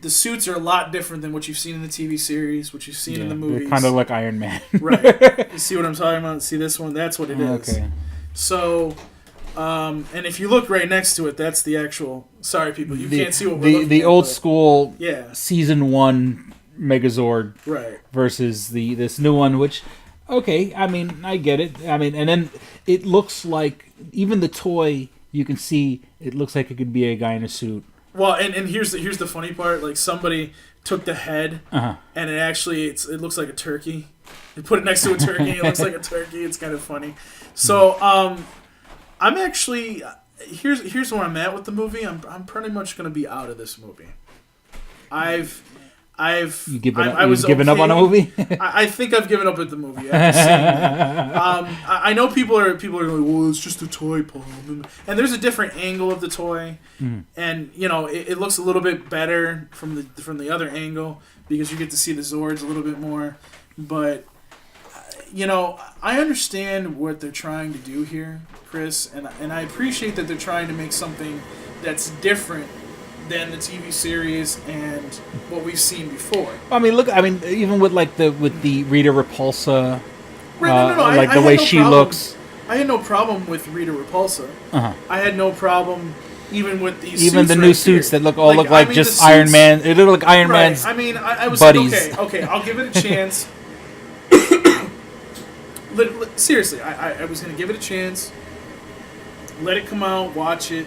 The suits are a lot different than what you've seen in the TV series, what you've seen in the movies. They're kind of like Iron Man. Right. You see what I'm talking about? See this one? That's what it is. Okay. So, and if you look right next to it, that's the actual. Sorry, people, you can't see what we're looking at. The old school season 1 Megazord, right, versus this new one, which. Okay, I mean, I get it. I mean, and then it looks like, even the toy, you can see, it looks like it could be a guy in a suit. Well, and here's the funny part. Like, somebody took the head, and it looks like a turkey. They put it next to a turkey, it looks like a turkey. It's kind of funny. So, I'm actually, here's where I'm at with the movie. I'm pretty much going to be out of this movie. You've given up on a movie? I think I've given up at the movie after seeing that. I know people are like, well, it's just a toy, Paul. And there's a different angle of the toy, and it looks a little bit better from the other angle, because you get to see the Zords a little bit more. But I understand what they're trying to do here, Chris, and I appreciate that they're trying to make something that's different than the TV series and what we've seen before. I mean, look. I mean, even with the Rita Repulsa, right, the way she looks. I had no problem with Rita Repulsa. I had no problem even with these. Even the new suits that look like just Iron Man. It looked like Iron Man's. I mean, I was buddies. Like, okay, I'll give it a chance. Seriously, I was going to give it a chance. let it come out, watch it.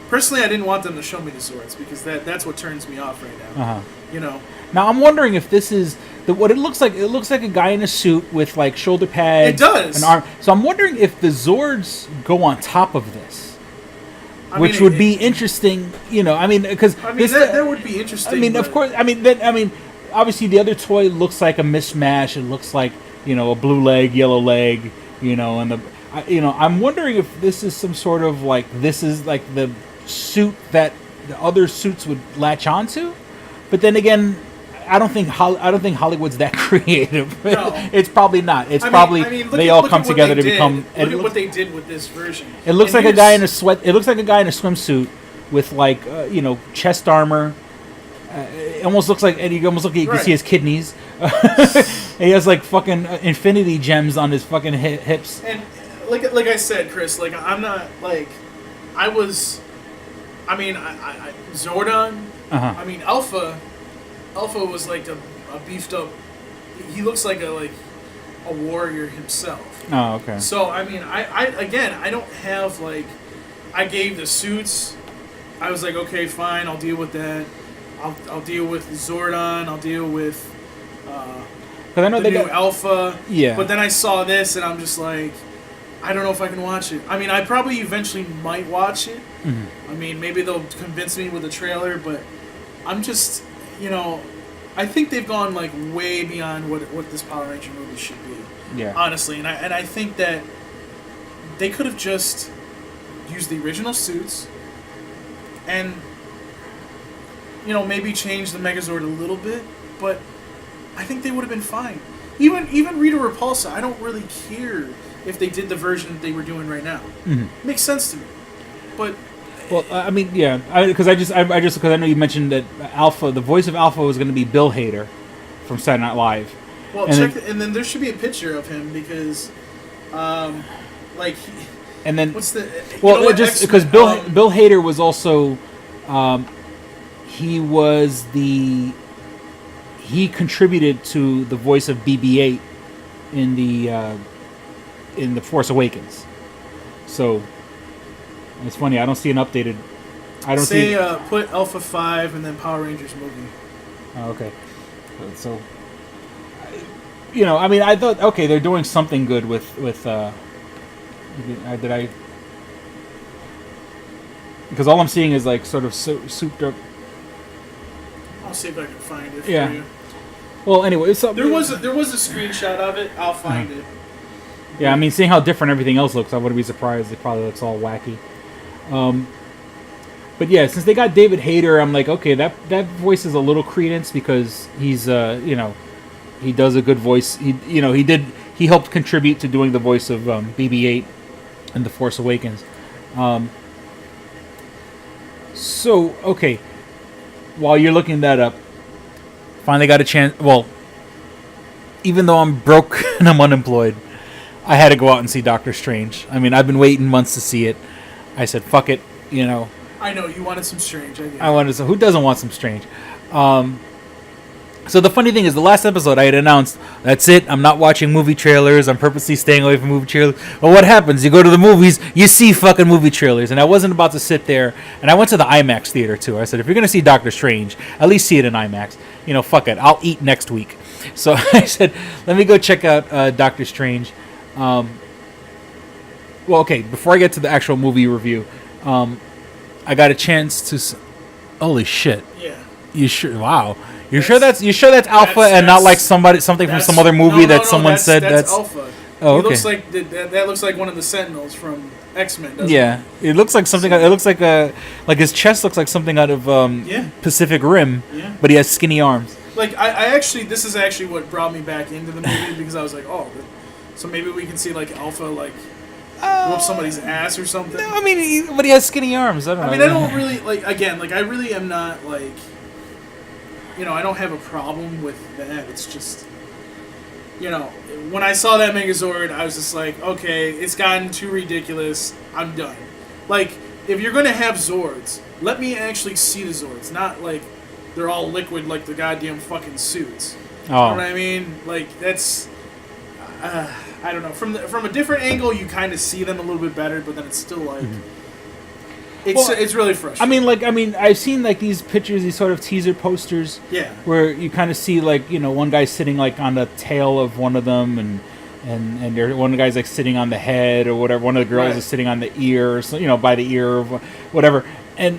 Personally, I didn't want them to show me the Zords because that's what turns me off right now. You know. Now I'm wondering if this is what it looks like. It looks like a guy in a suit with like shoulder pads. It does. An arm. So I'm wondering if the Zords go on top of this, which would be interesting. You know, I mean, because that would be interesting. I mean, of course. I mean, obviously the other toy looks like a mishmash. It looks like, you know, a blue leg, yellow leg. You know, and I'm wondering if this is some sort of like this is like the suit that the other suits would latch onto. But then again, I don't think Hollywood's that creative. No. It's probably not. It's they all come together to become. Look at what they did with this version. It looks like a guy in a sweat. It looks like a guy in a swimsuit with like you know, chest armor. It almost looks like, and you almost look. You can see his kidneys. He has like fucking infinity gems on his fucking hips. And like I said, Chris, like I'm not like I was. I mean, I Zordon. I mean, Alpha was like a beefed up. He looks like a warrior himself. Oh, okay. So I mean, I don't have like. I gave the suits. I was like, okay, fine, I'll deal with that. I'll deal with Zordon. I'll deal with I know the they new got Alpha. Yeah. But then I saw this, and I'm just like, I don't know if I can watch it. I mean, I probably eventually might watch it. I mean, maybe they'll convince me with a trailer, but I'm just, you know, I think they've gone like way beyond what this Power Ranger movie should be. Yeah. Honestly, and I think that they could have just used the original suits and, you know, maybe changed the Megazord a little bit, but I think they would have been fine. Even Rita Repulsa, I don't really care if they did the version that they were doing right now. Makes sense to me. But well, I mean, yeah, because I just because I know you mentioned that Alpha, the voice of Alpha, was going to be Bill Hader from Saturday Night Live. Well, and then there should be a picture of him because, like, and then what's the just because Bill Hader was also, he contributed to the voice of BB-8 in the Force Awakens. So it's funny. I don't see an updated. Put Alpha 5 and then Power Rangers movie. Oh, okay. So, you know, I mean, I thought, okay, they're doing something good with because all I'm seeing is like sort of souped up. I'll see if I can find it for Yeah. you. Well, anyway, so there was a screenshot of it. I'll find it. Yeah, I mean, seeing how different everything else looks, I wouldn't be surprised. It probably looks all wacky. But yeah, since they got David Hayter, I'm like, okay, that voice is a little credence because he's, you know, he does a good voice. He helped contribute to doing the voice of BB-8 in The Force Awakens. So, okay, while you're looking that up, finally got a chance. Well, even though I'm broke and I'm unemployed, I had to go out and see Doctor Strange. I mean, I've been waiting months to see it. I said, fuck it, you know. I know, you wanted some Strange. I wanted some. Who doesn't want some Strange? So the funny thing is, the last episode I had announced, that's it, I'm not watching movie trailers, I'm purposely staying away from movie trailers. Well, what happens? You go to the movies, you see fucking movie trailers. And I wasn't about to sit there, and I went to the IMAX theater too. I said, if you're going to see Doctor Strange, at least see it in IMAX. You know, fuck it, I'll eat next week. So I said, let me go check out Doctor Strange. Well, okay, before I get to the actual movie review, I got a chance to... Holy shit. Yeah. You sure? Wow. You're sure that's Alpha and not like something from some other movie that someone said that's Alpha. Oh, okay. He looks like that looks like one of the Sentinels from X-Men. Yeah, it looks like something. It looks like his chest looks like something out of Pacific Rim, but he has skinny arms. Like I actually, this is actually what brought me back into the movie because I was like, oh, so maybe we can see like Alpha like whoop somebody's ass or something. No, I mean, but he has skinny arms. I don't know. I mean, I don't really like. Again, like I really am not like. You know, I don't have a problem with that. It's just, you know, when I saw that Megazord, I was just like, okay, it's gotten too ridiculous. I'm done. Like, if you're going to have Zords, let me actually see the Zords. Not like they're all liquid like the goddamn fucking suits. Oh. You know what I mean? Like, that's... I don't know. From a different angle, you kind of see them a little bit better, but then it's still like it's really frustrating. I've seen like these pictures, these sort of teaser posters, Yeah. where you kind of see like one guy sitting like on the tail of one of them, and one of the guy's like sitting on the head or whatever. One of the girls is sitting on the ear, so, by the ear or whatever, and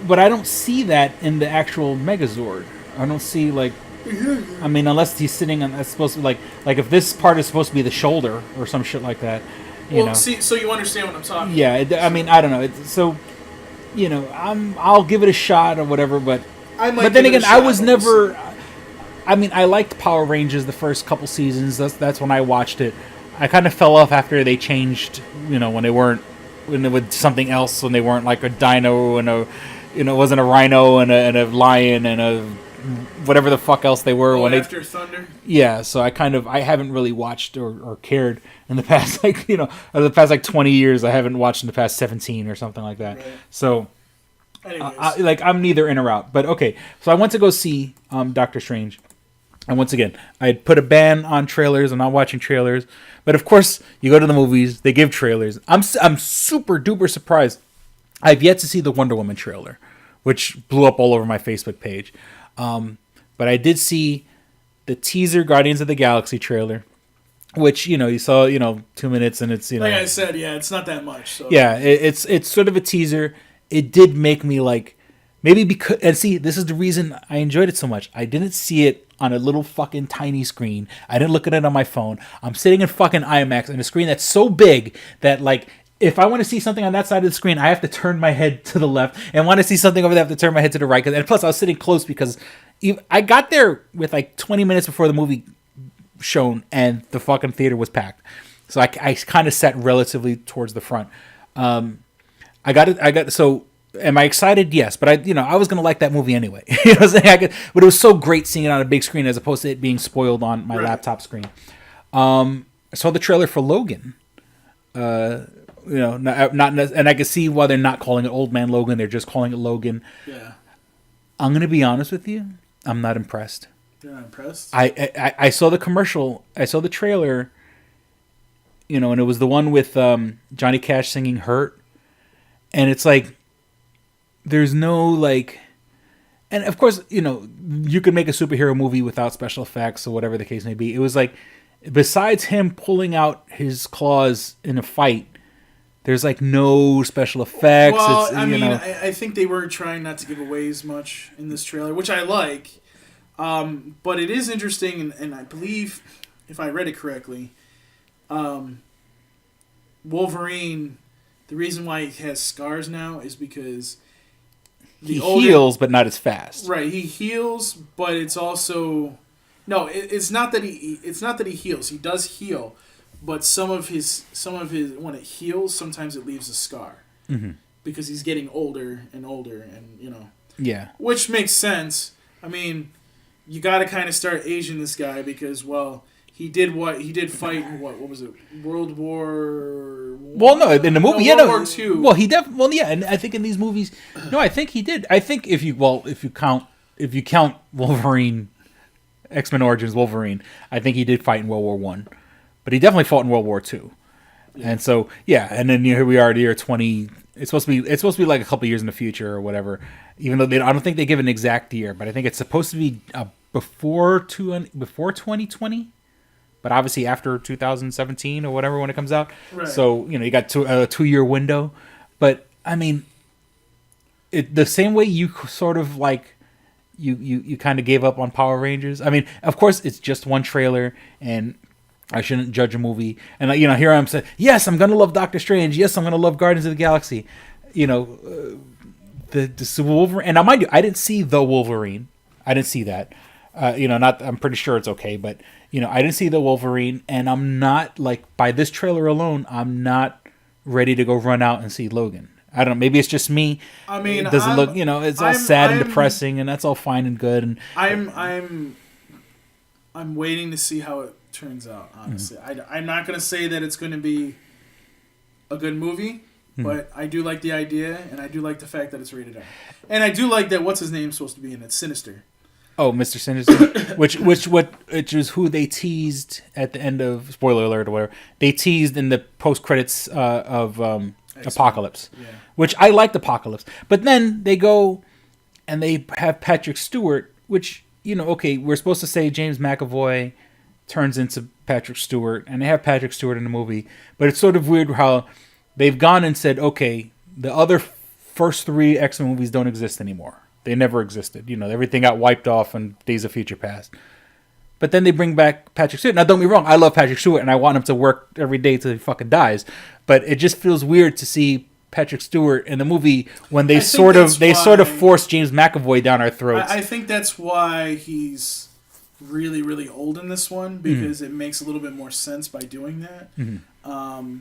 but I don't see that in the actual MegaZord. I don't see like. Unless he's sitting on, that's supposed to be like if this part is supposed to be the shoulder or some shit like that. See, so you understand what I'm talking about. Yeah, I don't know. I'll give it a shot or whatever, but then again, I was never. I liked Power Rangers the first couple seasons. That's when I watched it. I kind of fell off after they changed. When they were something else, when they weren't like a dino and it wasn't a rhino and a lion and a whatever the fuck else they were after Thunder. Yeah, so I haven't really watched or cared in the past the past 20 years. I haven't watched in the past 17 or something like that. Right. So I'm neither in or out. But okay, so I went to go see Doctor Strange, and once again I had put a ban on trailers. I'm not watching trailers, but of course you go to the movies, they give trailers. I'm super duper surprised. I've yet to see the Wonder Woman trailer, which blew up all over my Facebook page. But I did see the teaser Guardians of the Galaxy trailer, which you saw 2 minutes, and it's like I said, it's not that much. So. Yeah, it's sort of a teaser. It did make me like maybe because, and see, this is the reason I enjoyed it so much. I didn't see it on a little fucking tiny screen. I didn't look at it on my phone. I'm sitting in fucking IMAX on a screen that's so big that like. If I want to see something on that side of the screen, I have to turn my head to the left, and want to see something over there, I have to turn my head to the right. And plus, I was sitting close because I got there with like 20 minutes before the movie shown, and the fucking theater was packed. So I kind of sat relatively towards the front. I got it. So am I excited? Yes, but I was gonna like that movie anyway. What I'm saying? But it was so great seeing it on a big screen as opposed to it being spoiled on my laptop screen. I saw the trailer for Logan. Not and I can see why they're not calling it Old Man Logan. They're just calling it Logan. Yeah. I'm gonna be honest with you. I'm not impressed. You're not impressed? I saw the commercial. I saw the trailer. And it was the one with Johnny Cash singing "Hurt," and it's like there's no like, and of course you could make a superhero movie without special effects or whatever the case may be. It was like besides him pulling out his claws in a fight. There's like no special effects. Well, I think they were trying not to give away as much in this trailer, which I like. But it is interesting, and I believe, if I read it correctly, Wolverine, the reason why he has scars now is because he heals, but not as fast. Right, he heals, but it's also it's not that he heals. He does heal. But some of his when it heals, sometimes it leaves a scar because he's getting older and older, and yeah, which makes sense. I mean, you got to kind of start aging this guy because he did fight in what was it, World War? Well, no, in the movie, World War II. Well, and I think in these movies, no, I think he did. I think if you count Wolverine, X-Men Origins Wolverine, I think he did fight in World War I. But he definitely fought in World War II, and so and then here we are, the year 20. It's supposed to be like a couple years in the future or whatever. Even though I don't think they give an exact year, but I think it's supposed to be before 2020, but obviously after 2017 or whatever when it comes out. Right. So you got a 2-year window, but I mean, the same way you sort of like. You kind of gave up on Power Rangers. I mean, of course, it's just one trailer, and I shouldn't judge a movie. And here I am saying, yes, I'm gonna love Doctor Strange. Yes, I'm gonna love Guardians of the Galaxy. The Wolverine. And now, mind you, I didn't see the Wolverine. I didn't see that. I'm pretty sure it's okay, but I didn't see the Wolverine, and I'm not like by this trailer alone, I'm not ready to go run out and see Logan. I don't know. Maybe it's just me. I mean, it doesn't look. It's all sad and depressing, and that's all fine and good. And I'm waiting to see how it turns out. Honestly, I'm not going to say that it's going to be a good movie, but I do like the idea, and I do like the fact that it's rated R. And I do like that. What's his name supposed to be in it? Sinister. Oh, Mr. Sinister, which is who they teased at the end of, spoiler alert or whatever, they teased in the post credits of Apocalypse, which I liked Apocalypse, but then they go and they have Patrick Stewart, which, you know, okay, we're supposed to say James McAvoy turns into Patrick Stewart, and they have Patrick Stewart in the movie, but it's sort of weird how they've gone and said, okay, the other first 3 X-Men movies don't exist anymore. They never existed. You know, everything got wiped off in Days of Future Past. But then they bring back Patrick Stewart. Now, don't get me wrong, I love Patrick Stewart, and I want him to work every day till he fucking dies. But it just feels weird to see Patrick Stewart in the movie when they sort of force James McAvoy down our throats. I think that's why he's really, really old in this one, because it makes a little bit more sense by doing that. Mm-hmm.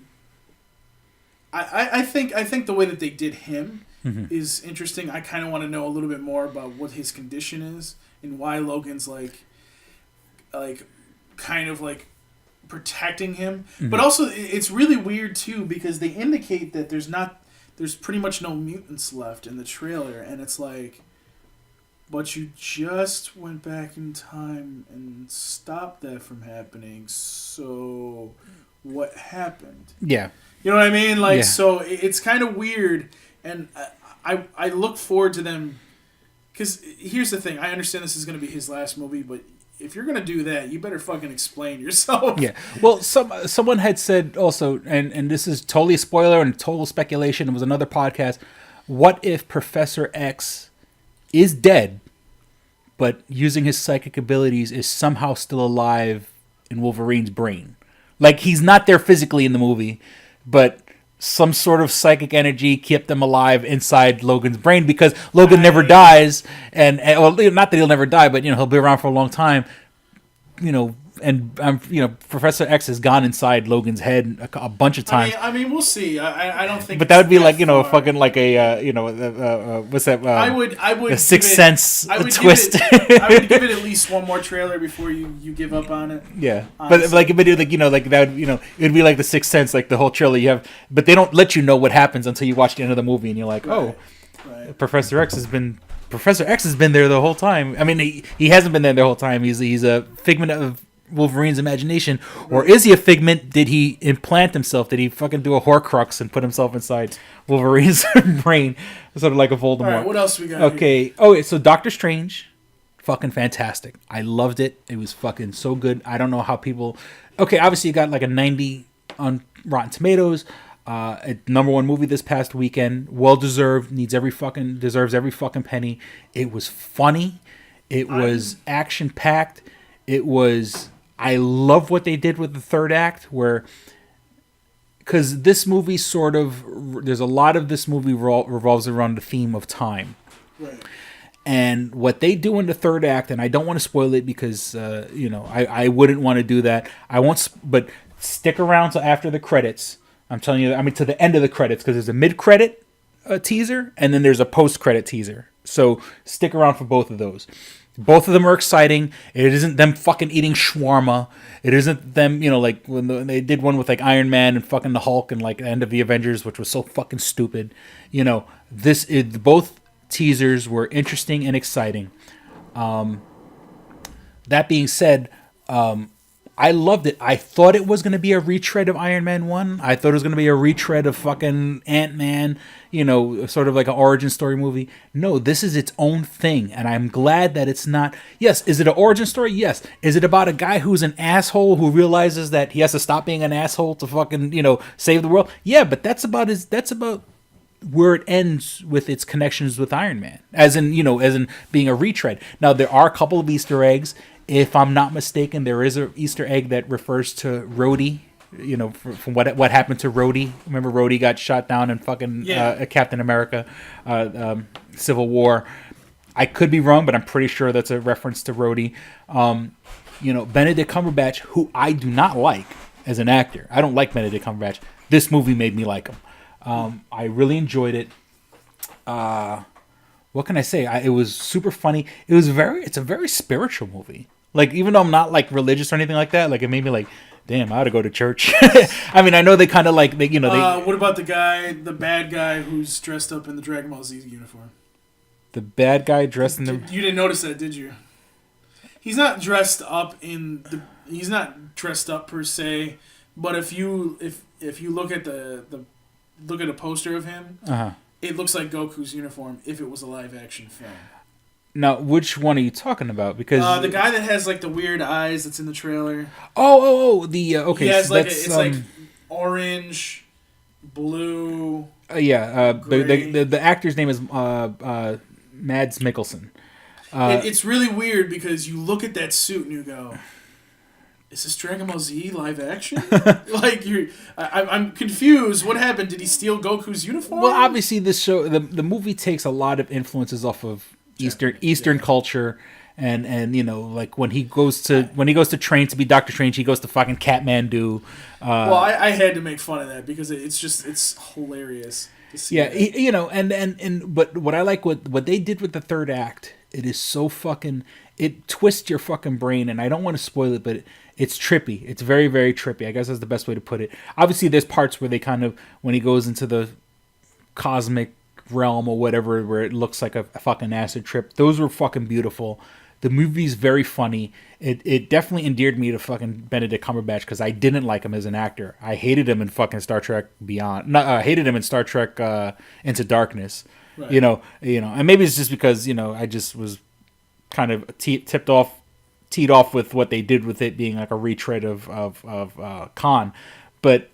I think the way that they did him is interesting. I kind of want to know a little bit more about what his condition is and why Logan's like kind of like protecting him. But also it's really weird too, because they indicate that there's pretty much no mutants left in the trailer, and it's like, but you just went back in time and stopped that from happening. So what happened? Yeah. You know what I mean? Like, Yeah. So it's kind of weird, and I look forward to them, because here's the thing. I understand this is going to be his last movie, but if you're going to do that, you better fucking explain yourself. Yeah. Well, someone had said also, and this is totally a spoiler and total speculation, it was another podcast, what if Professor X is dead, but using his psychic abilities is somehow still alive in Wolverine's brain? Like, he's not there physically in the movie, but some sort of psychic energy kept them alive inside Logan's brain, because Logan never dies, and well, not that he'll never die, but, you know, he'll be around for a long time, you know, and Professor X has gone inside Logan's head a bunch of times. I mean, we'll see. I don't think. But that would be like, you know, fucking like a what's that? I would the Sixth Sense twist. I would give it at least one more trailer before you give up on it. Yeah, but like, like, you know, like that would, you know, it would be like the Sixth Sense, like the whole trailer you have, but they don't let you know what happens until you watch the end of the movie, and you're like, oh, Professor X has been there the whole time. I mean, he hasn't been there the whole time. He's a figment of Wolverine's imagination, or is he a figment? Did he implant himself? Did he fucking do a Horcrux and put himself inside Wolverine's brain, sort of like a Voldemort? All right, what else we got? Okay. Here? Oh, so Doctor Strange, fucking fantastic. I loved it. It was fucking so good. I don't know how people. Okay, obviously you got like a 90 on Rotten Tomatoes. #1 movie this past weekend. Well deserved. Deserves every fucking penny. It was funny. It was action packed. It was. I love what they did with the third act, because this movie there's a lot of this movie revolves around the theme of time. Right. And what they do in the third act, and I don't want to spoil it because, you know, I wouldn't want to do that. I won't, but stick around till after the credits. I'm telling you, to the end of the credits, because there's a mid-credit teaser, and then there's a post-credit teaser. So stick around for both of those. Both of them are exciting. It isn't them fucking eating shawarma. It isn't them, you know, like when they did one with like Iron Man and fucking the Hulk and like the end of the Avengers, which was so fucking stupid. You know, both teasers were interesting and exciting. That being said, I loved it. I thought it was going to be a retread of Iron Man 1. I thought it was going to be a retread of fucking Ant-Man, you know, sort of like an origin story movie. No, this is its own thing, and I'm glad that it's not. Yes, is it an origin story? Yes. Is it about a guy who's an asshole who realizes that he has to stop being an asshole to fucking, you know, save the world? Yeah, but that's about where it ends with its connections with Iron Man, as in being a retread. Now, there are a couple of Easter eggs. If I'm not mistaken, there is an Easter egg that refers to Rhodey, you know, from what happened to Rhodey. Remember, Rhodey got shot down in fucking Captain America, Civil War. I could be wrong, but I'm pretty sure that's a reference to Rhodey. You know, Benedict Cumberbatch, who I do not like as an actor. I don't like Benedict Cumberbatch. This movie made me like him. I really enjoyed it. What can I say? It was super funny. It's a very spiritual movie. Like, even though I'm not like religious or anything like that, like it made me like, damn, I ought to go to church. I mean, I know they kind of like, what about the bad guy who's dressed up in the Dragon Ball Z uniform? The bad guy dressed in the... You didn't notice that, did you? he's not dressed up in the. He's not dressed up per se, but if you look at look at a poster of him, it looks like Goku's uniform if it was a live action film. Now, which one are you talking about? Because the guy that has like the weird eyes that's in the trailer. Okay. He has so like that's, it's like orange, blue. The actor's name is Mads Mikkelsen. It's really weird because you look at that suit and you go, "Is this Dragon Ball Z live action?" Like I'm confused. What happened? Did he steal Goku's uniform? Well, obviously, this show, the movie takes a lot of influences off of Eastern culture, and like when he goes to train to be Doctor Strange, he goes to fucking Kathmandu. Well, I had to make fun of that because it's hilarious to see. Yeah, but what I like what they did with the third act, it is so fucking, it twists your fucking brain, and I don't want to spoil it, but it's trippy. It's very, very trippy. I guess that's the best way to put it. Obviously, there's parts where they kind of, when he goes into the cosmic realm or whatever, where it looks like a fucking acid trip. Those were fucking beautiful. The movie's very funny. It definitely endeared me to fucking Benedict Cumberbatch because I didn't like him as an actor. I hated him in fucking Star Trek Beyond. I hated him in Star Trek Into Darkness. Right. And maybe it's just because I just was kind of teed off with what they did with it being like a retread of Khan, but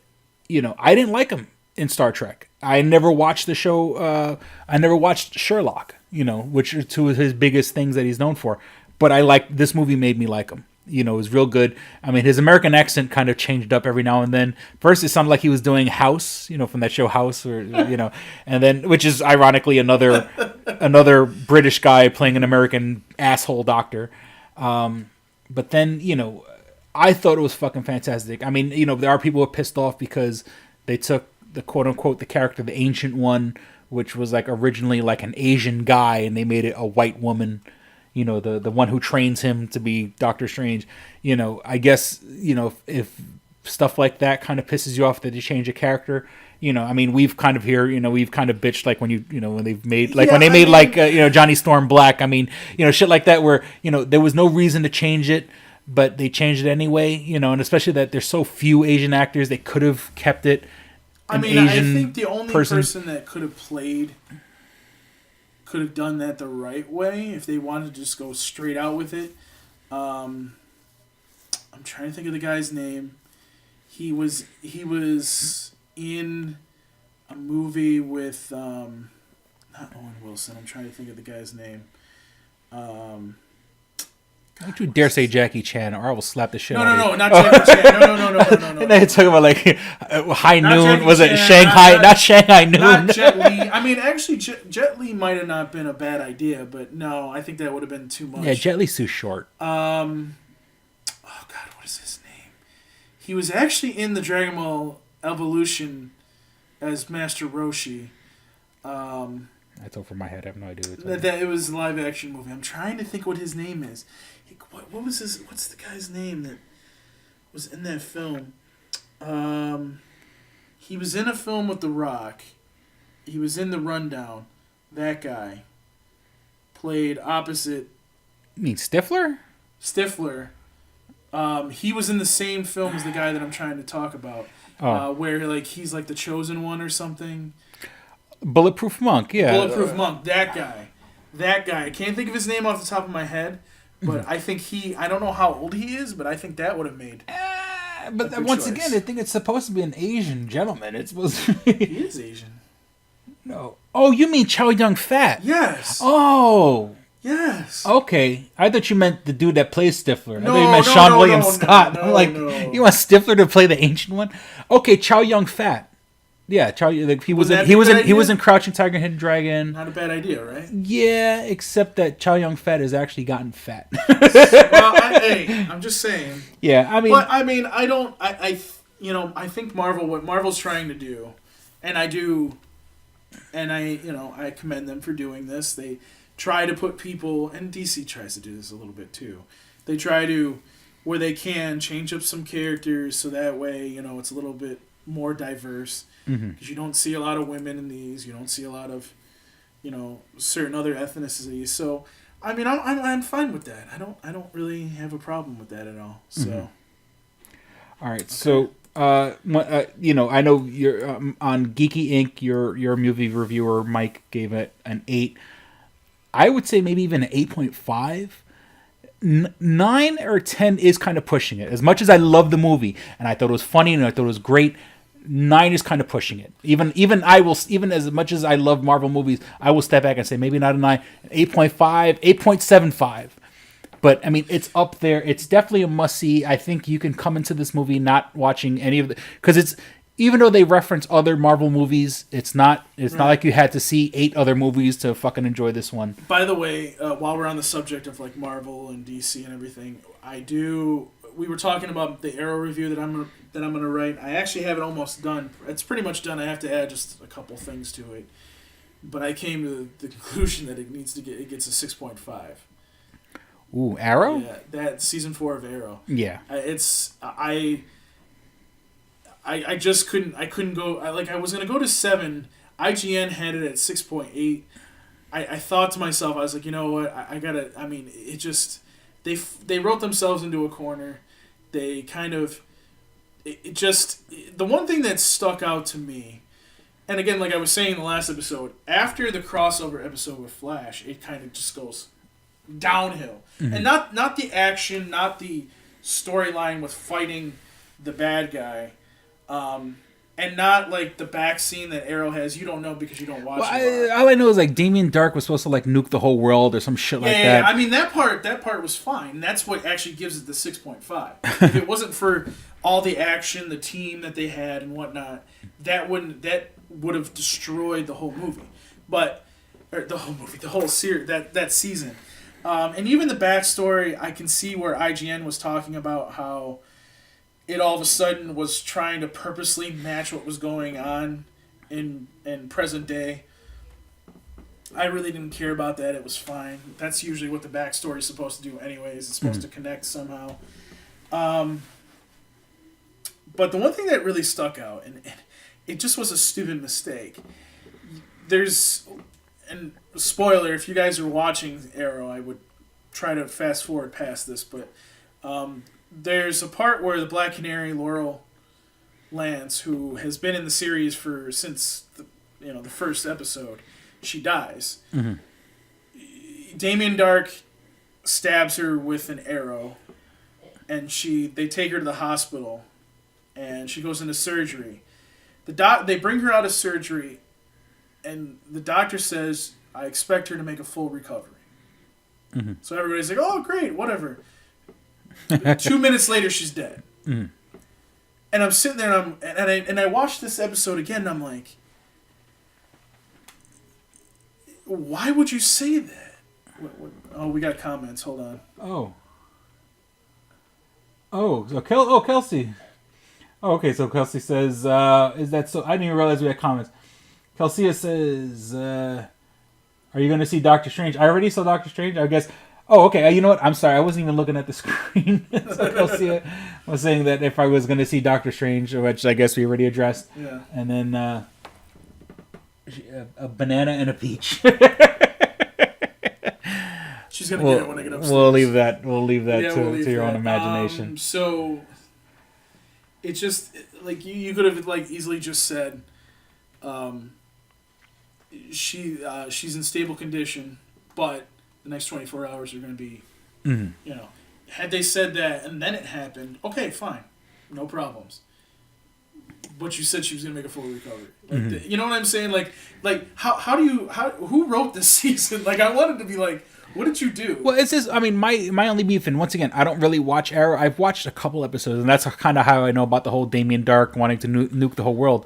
I didn't like him in Star Trek. I never watched the show. I never watched Sherlock, which are two of his biggest things that he's known for. But this movie made me like him. It was real good. I mean, his American accent kind of changed up every now and then. First, it sounded like he was doing House, from that show House, or and then, which is ironically another British guy playing an American asshole doctor. But then, I thought it was fucking fantastic. I mean, there are people who are pissed off because they took the quote unquote the character, the Ancient One, which was like originally like an Asian guy, and they made it a white woman. The one who trains him to be Doctor Strange. I guess if stuff like that kind of pisses you off that you change a character. I mean, we've kind of bitched like when when they've made like Johnny Storm Black. I mean, shit like that where there was no reason to change it, but they changed it anyway. And especially that there's so few Asian actors, they could have kept it. I think the only person that could have done that the right way if they wanted to just go straight out with it. I'm trying to think of the guy's name. He was in a movie with not Owen Wilson. I'm trying to think of the guy's name. Don't you dare say Jackie Chan, or I will slap the shit out of you. No, not Jackie Chan. No. And then you're talking about like High Not Noon. Jackie Was it Chan, Shanghai? Not Shanghai Noon. Not Jet Li. I mean, actually, Jet Li might have not been a bad idea, but no, I think that would have been too much. Yeah, Jet Li's too short. Oh God, what is his name? He was actually in the Dragon Ball Evolution as Master Roshi. That's over my head. I have no idea. That it was a live action movie. I'm trying to think what his name is. What was his? What's the guy's name that was in that film? He was in a film with The Rock. He was in The Rundown. That guy played opposite. You mean Stifler? Stifler. He was in the same film as the guy that I'm trying to talk about. Where like he's like the chosen one or something. Bulletproof Monk, yeah. Bulletproof Monk, that guy. I can't think of his name off the top of my head, but I think I don't know how old he is, but I think that would have made but once choice. again, I think it's supposed to be an Asian gentleman. It's supposed to be... He is Asian. No. Oh, you mean Chow Yun-Fat? Yes. Oh. Yes. Okay. I thought you meant the dude that plays Stifler. I thought you meant Sean William Scott. I'm like, you want Stifler to play the Ancient One? Okay, Chow Yun-Fat. Yeah, Chow. Like, he was in Crouching Tiger and Hidden Dragon. Not a bad idea, right? Yeah, except that Chow Yun-Fat has actually gotten fat. Well, I'm just saying. Yeah, I mean, but I mean, I think what Marvel's trying to do, and I commend them for doing this. They try to put people, and DC tries to do this a little bit too. They try to, where they can, change up some characters so that way, it's a little bit more diverse. Because you don't see a lot of women in these. You don't see a lot of, certain other ethnicities. So I mean, I'm fine with that. I don't really have a problem with that at all. So, all right. Okay. So, you know, I know you're on Geeky Inc. Your movie reviewer Mike gave it an 8. I would say maybe even an 8.5. 9 or 10 is kind of pushing it. As much as I love the movie and I thought it was funny and I thought it was great, 9 is kind of pushing it. Even as much as I love Marvel movies, I will step back and say maybe not a 9, 8.5, 8.75. But I mean, it's up there. It's definitely a must see. I think you can come into this movie not watching any of the, because it's, even though they reference other Marvel movies, it's not like you had to see 8 other movies to fucking enjoy this one. By the way, while we're on the subject of like Marvel and DC and everything, we were talking about the Arrow review that I'm gonna write. I actually have it almost done. It's pretty much done. I have to add just a couple things to it. But I came to the conclusion that it gets a 6.5. Ooh, Arrow? Yeah, that season 4 of Arrow. Yeah. I just couldn't go. I was gonna go to 7. IGN had it at 6.8. I thought to myself, I was like, you know what? I gotta. I mean, it just they wrote themselves into a corner. They kind of the one thing that stuck out to me, and again, like I was saying in the last episode, after the crossover episode with Flash, it kind of just goes downhill, and not the action, not the storyline with fighting the bad guy. And not like the back scene that Arrow has. You don't know because you don't watch it. All I know is like Damien Dark was supposed to like nuke the whole world or some shit like that. Yeah, I mean that part was fine. That's what actually gives it the 6.5. If it wasn't for all the action, the team that they had and whatnot, that would have destroyed the whole movie. The whole series, that season, and even the backstory. I can see where IGN was talking about how it all of a sudden was trying to purposely match what was going on in present day. I really didn't care about that. It was fine. That's usually what the backstory is supposed to do anyways. It's supposed to connect somehow. But the one thing that really stuck out, and it just was a stupid mistake. And spoiler, if you guys are watching Arrow, I would try to fast forward past this, but there's a part where the Black Canary, Laurel Lance, who has been in the series since the first episode, she dies. Mm-hmm. Damien Dark stabs her with an arrow, and they take her to the hospital, and she goes into surgery. They bring her out of surgery, and the doctor says, "I expect her to make a full recovery." Mm-hmm. So everybody's like, "Oh, great, whatever." 2 minutes later, she's dead. Mm. And I'm sitting there, and I watched this episode again, and I'm like, why would you say that? Oh, we got comments. Hold on. So Kelsey. Oh, okay, so Kelsey says, is that so? I didn't even realize we had comments. Kelsey says, are you going to see Doctor Strange? I already saw Doctor Strange, I guess. Oh, okay. You know what? I'm sorry. I wasn't even looking at the screen. So Kelsey was saying that if I was going to see Doctor Strange, which I guess we already addressed. Yeah. And then a banana and a peach. She's going to get it when I get upstairs. We'll leave that to your own imagination. So it's just like you could have like easily just said she's in stable condition, but the next 24 hours are going to be, had they said that and then it happened, okay, fine, no problems. But you said she was going to make a full recovery. Like, you know what I'm saying? Like who wrote this season? Like, I wanted to be like, what did you do? Well, it's just, I mean, my only beef, and once again, I don't really watch Arrow. I've watched a couple episodes, and that's kind of how I know about the whole Damien Dark wanting to nuke the whole world.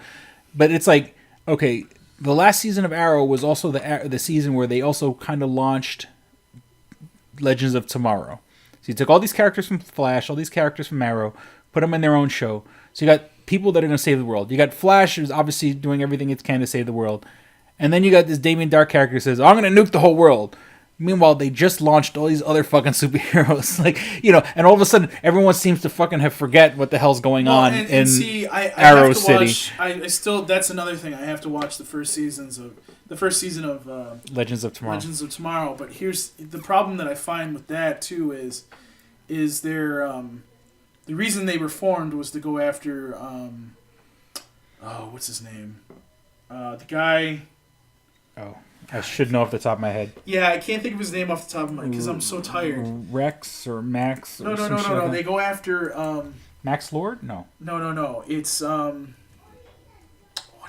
But it's like, okay, the last season of Arrow was also the season where they also kind of launched Legends of Tomorrow. So you took all these characters from Flash, all these characters from Arrow, put them in their own show. So you got people that are going to save the world. You got Flash, who's obviously doing everything it can to save the world. And then you got this Damien Dark character who says, I'm going to nuke the whole world. Meanwhile, they just launched all these other fucking superheroes, like, you know, and all of a sudden, everyone seems to fucking have forget what the hell's going on in Arrow City. I still, that's another thing. I have to watch the first season of Legends of Tomorrow. Legends of Tomorrow. But here's the problem that I find with that too is their the reason they were formed was to go after what's his name, the guy. Oh, I should know off the top of my head. Yeah, I can't think of his name off the top of my head because I'm so tired. Rex or Max? Or No. They go after Max Lord? No. No. It's what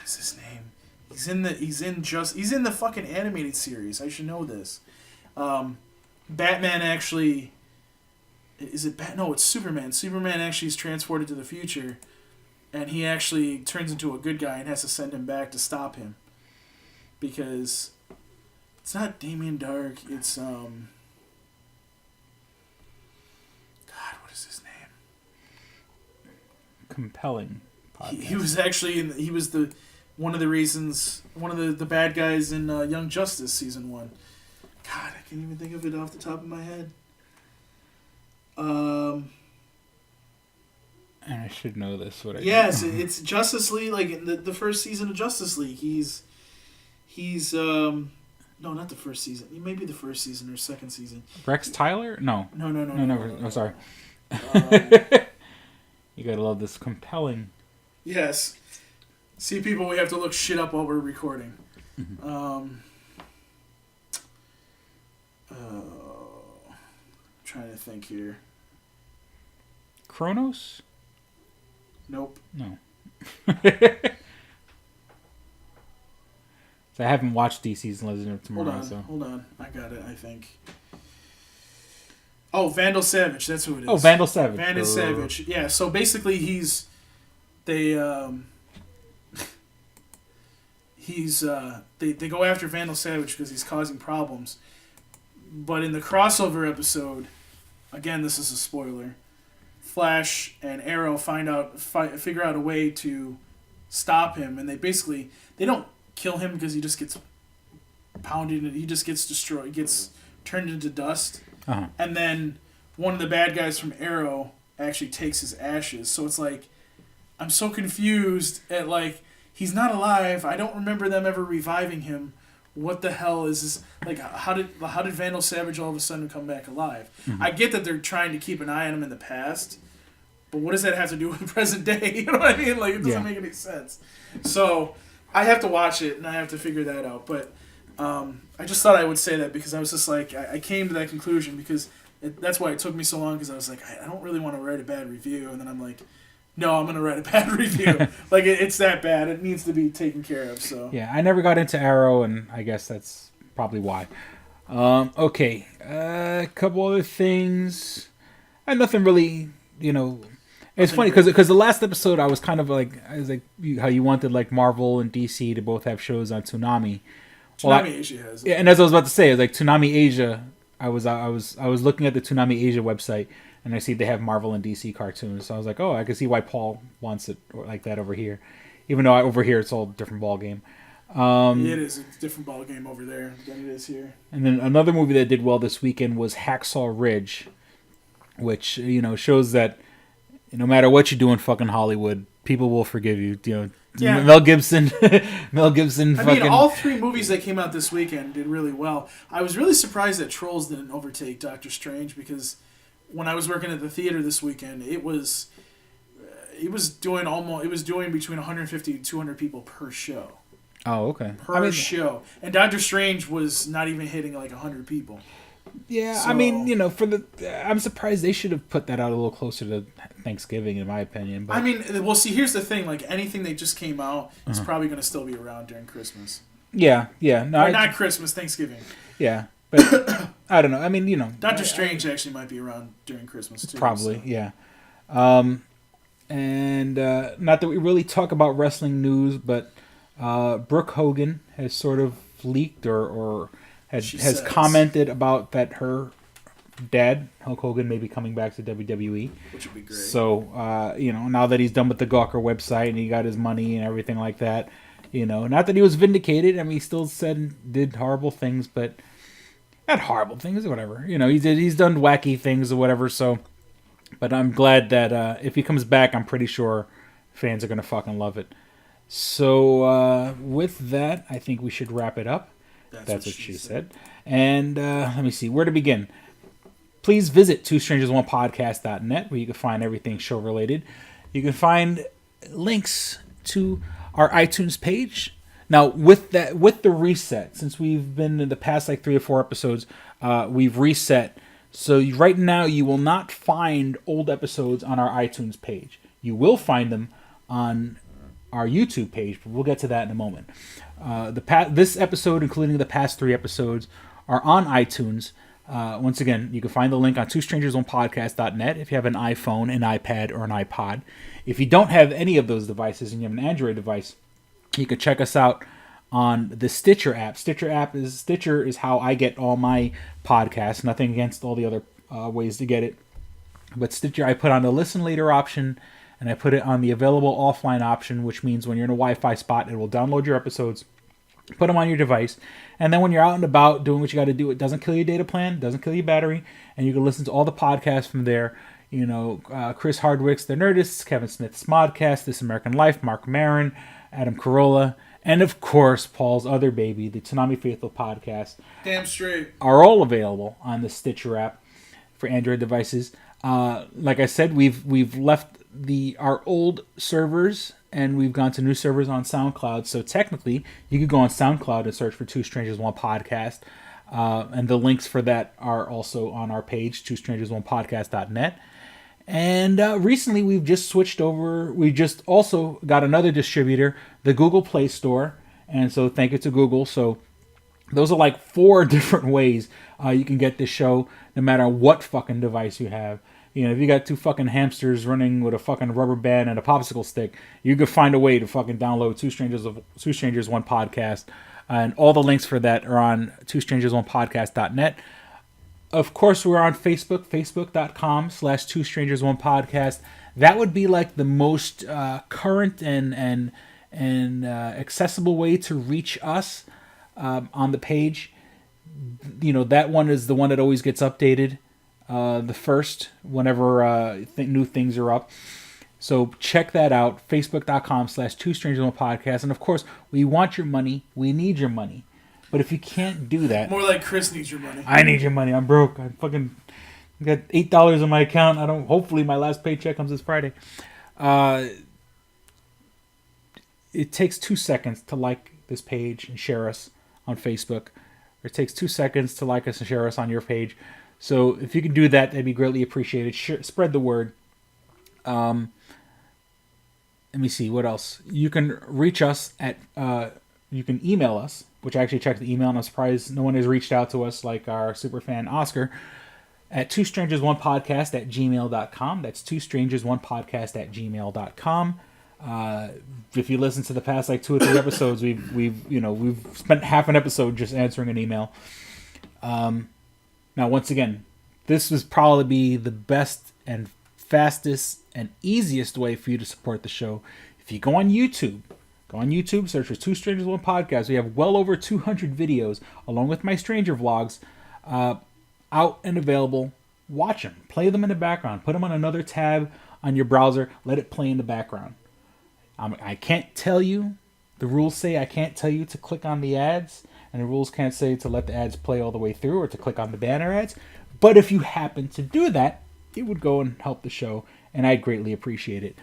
is his name? He's in the fucking animated series. I should know this. Batman actually. Is it No, it's Superman. Superman actually is transported to the future, and he actually turns into a good guy and has to send him back to stop him. Because it's not Damien Dark. It's God, what is his name? Compelling podcast. He was actually one of the bad guys in Young Justice season 1. God, I can't even think of it off the top of my head. And I should know this. It's Justice League. Like in the first season of Justice League, he's no, not the first season. Maybe the first season or second season. Rex Tyler? No. No. Sorry. You gotta love this compelling. Yes. See, people, we have to look shit up while we're recording. Mm-hmm. Trying to think here. Kronos? Nope. No. So I haven't watched DC's Legend of Tomorrow. Hold on. I got it, I think. Oh, Vandal Savage. That's who it is. Oh, Vandal Savage. Vandal Savage. Yeah, so basically they go after Vandal Savage because he's causing problems. But in the crossover episode, again, this is a spoiler, Flash and Arrow figure out a way to stop him, and they don't kill him because he just gets pounded and he just gets destroyed, he gets turned into dust. Uh-huh. And then one of the bad guys from Arrow actually takes his ashes. So it's like, I'm so confused at, like, he's not alive. I don't remember them ever reviving him. What the hell is this? Like, how did Vandal Savage all of a sudden come back alive? Mm-hmm. I get that they're trying to keep an eye on him in the past, but what does that have to do with the present day? You know what I mean? Like, it doesn't make any sense. So I have to watch it and I have to figure that out. But I just thought I would say that because I was just like, I came to that conclusion because that's why it took me so long, because I was like, I don't really want to write a bad review, and then I'm like, no, I'm going to write a bad review. Like, it's that bad. It needs to be taken care of. So yeah, I never got into Arrow, and I guess that's probably why. Okay, a couple other things. And nothing really, you know. It's funny because the last episode I was kind of like, how you wanted like Marvel and DC to both have shows on Toonami. Asia has it. Yeah, and as I was about to say, it was like Toonami Asia. I was looking at the Toonami Asia website, and I see they have Marvel and DC cartoons. So I was like, oh, I can see why Paul wants it like that over here, even though over here it's all a different ball game. It is a different ball game over there than it is here. And then another movie that did well this weekend was Hacksaw Ridge, which shows that no matter what you do in fucking Hollywood, people will forgive you. Yeah. Mel Gibson. I mean, all three movies that came out this weekend did really well. I was really surprised that Trolls didn't overtake Doctor Strange, because when I was working at the theater this weekend, it was doing between 150 and 200 people per show. Oh, okay. Per show, and Doctor Strange was not even hitting like 100 people. Yeah, So, I mean, I'm surprised they should have put that out a little closer to Thanksgiving, in my opinion. But I mean, well, see, here's the thing: like anything that just came out is probably going to still be around during Christmas. Yeah. No, not Christmas, Thanksgiving. Yeah, but I don't know. I mean, Doctor Strange actually might be around during Christmas too. Probably, so. yeah. And not that we really talk about wrestling news, but Brooke Hogan has sort of leaked or has commented about that her dad, Hulk Hogan, may be coming back to WWE. Which would be great. So, now that he's done with the Gawker website and he got his money and everything like that, not that he was vindicated. I mean, he still said and did horrible things, but not horrible things or whatever. You know, he's done wacky things or whatever. So, but I'm glad that if he comes back, I'm pretty sure fans are gonna fucking love it. So with that, I think we should wrap it up. That's what she said. And let me see where to begin. Please visit twostrangersonepodcast.net where you can find everything show related. You can find links to our iTunes page. Now, with the reset, since we've been in the past like 3 or 4 episodes, we've reset. So right now, you will not find old episodes on our iTunes page. You will find them on our YouTube page, but we'll get to that in a moment. This episode, including the past 3 episodes, are on iTunes. Once again, you can find the link on twostrangersonepodcast.net if you have an iPhone, an iPad, or an iPod. If you don't have any of those devices and you have an Android device, you can check us out on the Stitcher app. Stitcher is how I get all my podcasts. Nothing against all the other ways to get it. But Stitcher, I put on the listen later option, and I put it on the available offline option, which means when you're in a Wi-Fi spot, it will download your episodes, put them on your device, and then when you're out and about doing what you got to do, it doesn't kill your data plan, doesn't kill your battery, and you can listen to all the podcasts from there. You know, Chris Hardwick's The Nerdists, Kevin Smith's Smodcast, This American Life, Mark Maron, Adam Carolla, and of course, Paul's other baby, the Toonami Faithful podcast. Damn straight. Are all available on the Stitcher app for Android devices. Like I said, we've left our old servers and we've gone to new servers on SoundCloud. So technically, you could go on SoundCloud and search for Two Strangers One Podcast, and the links for that are also on our page, twostrangersonepodcast.net. And recently, we've just switched over. We just also got another distributor, the Google Play Store, and so thank you to Google. So those are like 4 different ways you can get this show, no matter what fucking device you have. You know, if you got 2 fucking hamsters running with a fucking rubber band and a popsicle stick, you could find a way to fucking download Two Strangers One Podcast. And all the links for that are on twostrangersonepodcast.net. Of course, we're on Facebook, facebook.com/twostrangersonepodcast. That would be like the most current and accessible way to reach us on the page. You know, that one is the one that always gets updated. The first, whenever new things are up. So check that out, facebook.com/twostrangersonepodcast. And of course, we want your money. We need your money. But if you can't do that... More like Chris needs your money. I need your money. I'm broke. I fucking got $8 in my account. Hopefully my last paycheck comes this Friday. It takes 2 seconds to like this page and share us on Facebook. Or it takes 2 seconds to like us and share us on your page. So if you can do that, that'd be greatly appreciated. Spread the word. Let me see, what else? You can reach us at... you can email us, which I actually checked the email, and I'm surprised no one has reached out to us like our superfan Oscar, at twostrangersonepodcast@gmail.com. That's twostrangersonepodcast@gmail.com. If you listen to the past like 2 or 3 episodes, we've spent half an episode just answering an email. Now, once again, this would probably be the best and fastest and easiest way for you to support the show. If you go on YouTube, search for Two Strangers One Podcast. We have well over 200 videos, along with my Stranger vlogs, out and available. Watch them. Play them in the background. Put them on another tab on your browser. Let it play in the background. I can't tell you. The rules say I can't tell you to click on the ads, and the rules can't say to let the ads play all the way through or to click on the banner ads. But if you happen to do that, it would go and help the show, and I'd greatly appreciate it.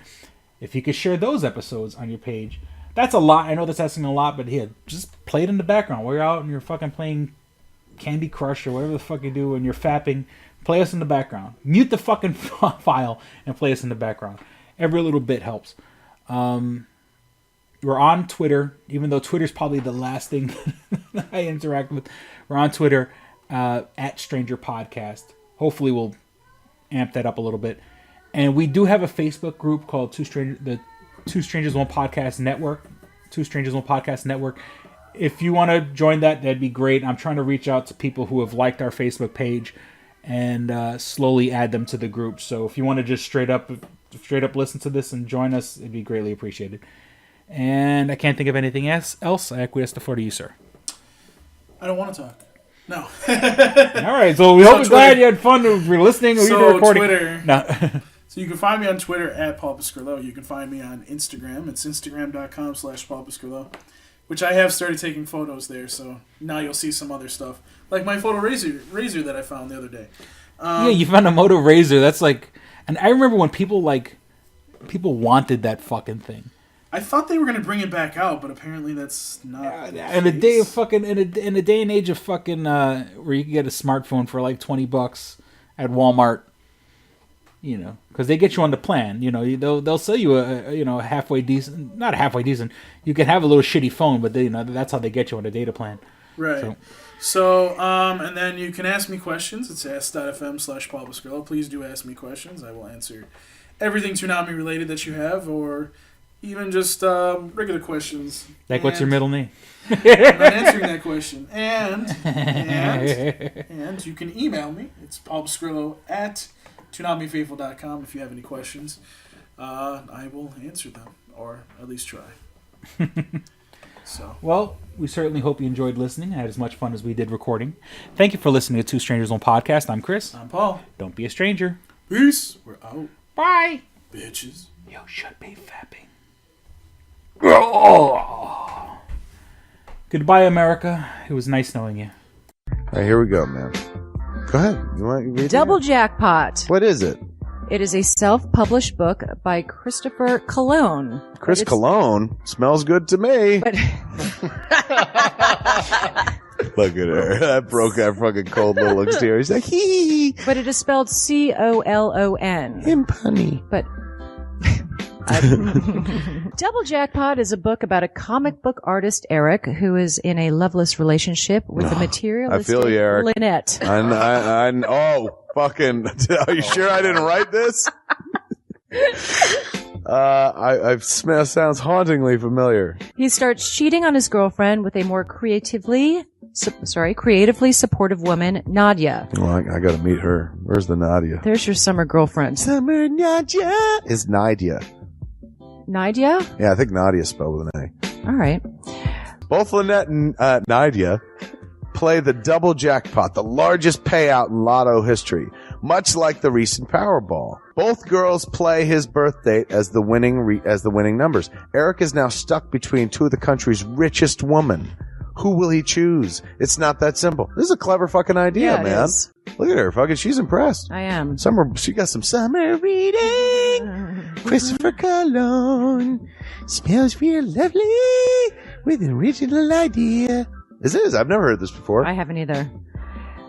If you could share those episodes on your page... That's a lot. I know that's asking a lot, but here, just play it in the background. While you're out and you're fucking playing Candy Crush or whatever the fuck you do and you're fapping, play us in the background. Mute the fucking file and play us in the background. Every little bit helps. We're on Twitter, even though Twitter's probably the last thing I interact with. We're on Twitter at Stranger Podcast. Hopefully we'll amp that up a little bit. And we do have a Facebook group called Two Strangers One Podcast Network. Two Strangers One Podcast Network. If you want to join that, that'd be great. I'm trying to reach out to people who have liked our Facebook page and slowly add them to the group. So if you want to just straight up listen to this and join us, it'd be greatly appreciated. And I can't think of anything else. I acquiesce the floor to you, sir. I don't want to talk. No. All right, so we're glad you had fun. If you're listening or you're recording. Twitter. No. So you can find me on Twitter at Paul Piscarlo. You can find me on Instagram. It's instagram.com/Paul Piscarlo, which I have started taking photos there. So now you'll see some other stuff, like my photo razor that I found the other day. Yeah, you found a Moto Razor. That's like, and I remember when people wanted that fucking thing. I thought they were gonna bring it back out, but apparently that's not. In a day of fucking, in a day and age of fucking, where you can get a smartphone for like $20 at Walmart. You know, because they get you on the plan. You know, they'll sell you a halfway decent, not halfway decent. You can have a little shitty phone, but that's how they get you on a data plan. Right. So, and then you can ask me questions. It's ask.fm/Paul Piscarlo. Please do ask me questions. I will answer everything Toonami related that you have, or even just regular questions. Like, what's your middle name? I'm not answering that question. And you can email me. It's paulpiscarlo@ToonamiFaithful.com if you have any questions. I will answer them, or at least try. So. Well, we certainly hope you enjoyed listening and had as much fun as we did recording. Thank you for listening to Two Strangers One Podcast. I'm Chris. I'm Paul. Don't be a stranger. Peace. We're out. Bye. Bitches. You should be fapping. Oh. Goodbye, America. It was nice knowing you. All right, here we go, man. Go ahead. You want to read Double Jackpot. What is it? It is a self-published book by Christopher Cologne. Chris Cologne? Smells good to me. But look at her. That broke that fucking cold little exterior. He's like, hee. But it is spelled Colon. Him punny. But Double Jackpot is a book about a comic book artist, Eric, who is in a loveless relationship with a materialistic I feel you, Eric. Lynette. Oh, fucking. Are you sure I didn't write this? Sounds hauntingly familiar. He starts cheating on his girlfriend with a more creatively supportive woman, Nadia. Well, I gotta meet her. Where's the Nadia? There's your summer girlfriend. Summer Nadia is Nadia. Nadia? Yeah, I think Nadia spelled with an A. All right. Both Lynette and Nadia play the double jackpot, the largest payout in lotto history, much like the recent Powerball. Both girls play his birth date as the winning numbers. Eric is now stuck between two of the country's richest women. Who will he choose? It's not that simple. This is a clever fucking idea, yeah, man. Is. Look at her, fucking. She's impressed. I am. She got some summer reading. Christopher Cologne smells real lovely with an original idea. This is. I've never heard this before. I haven't either.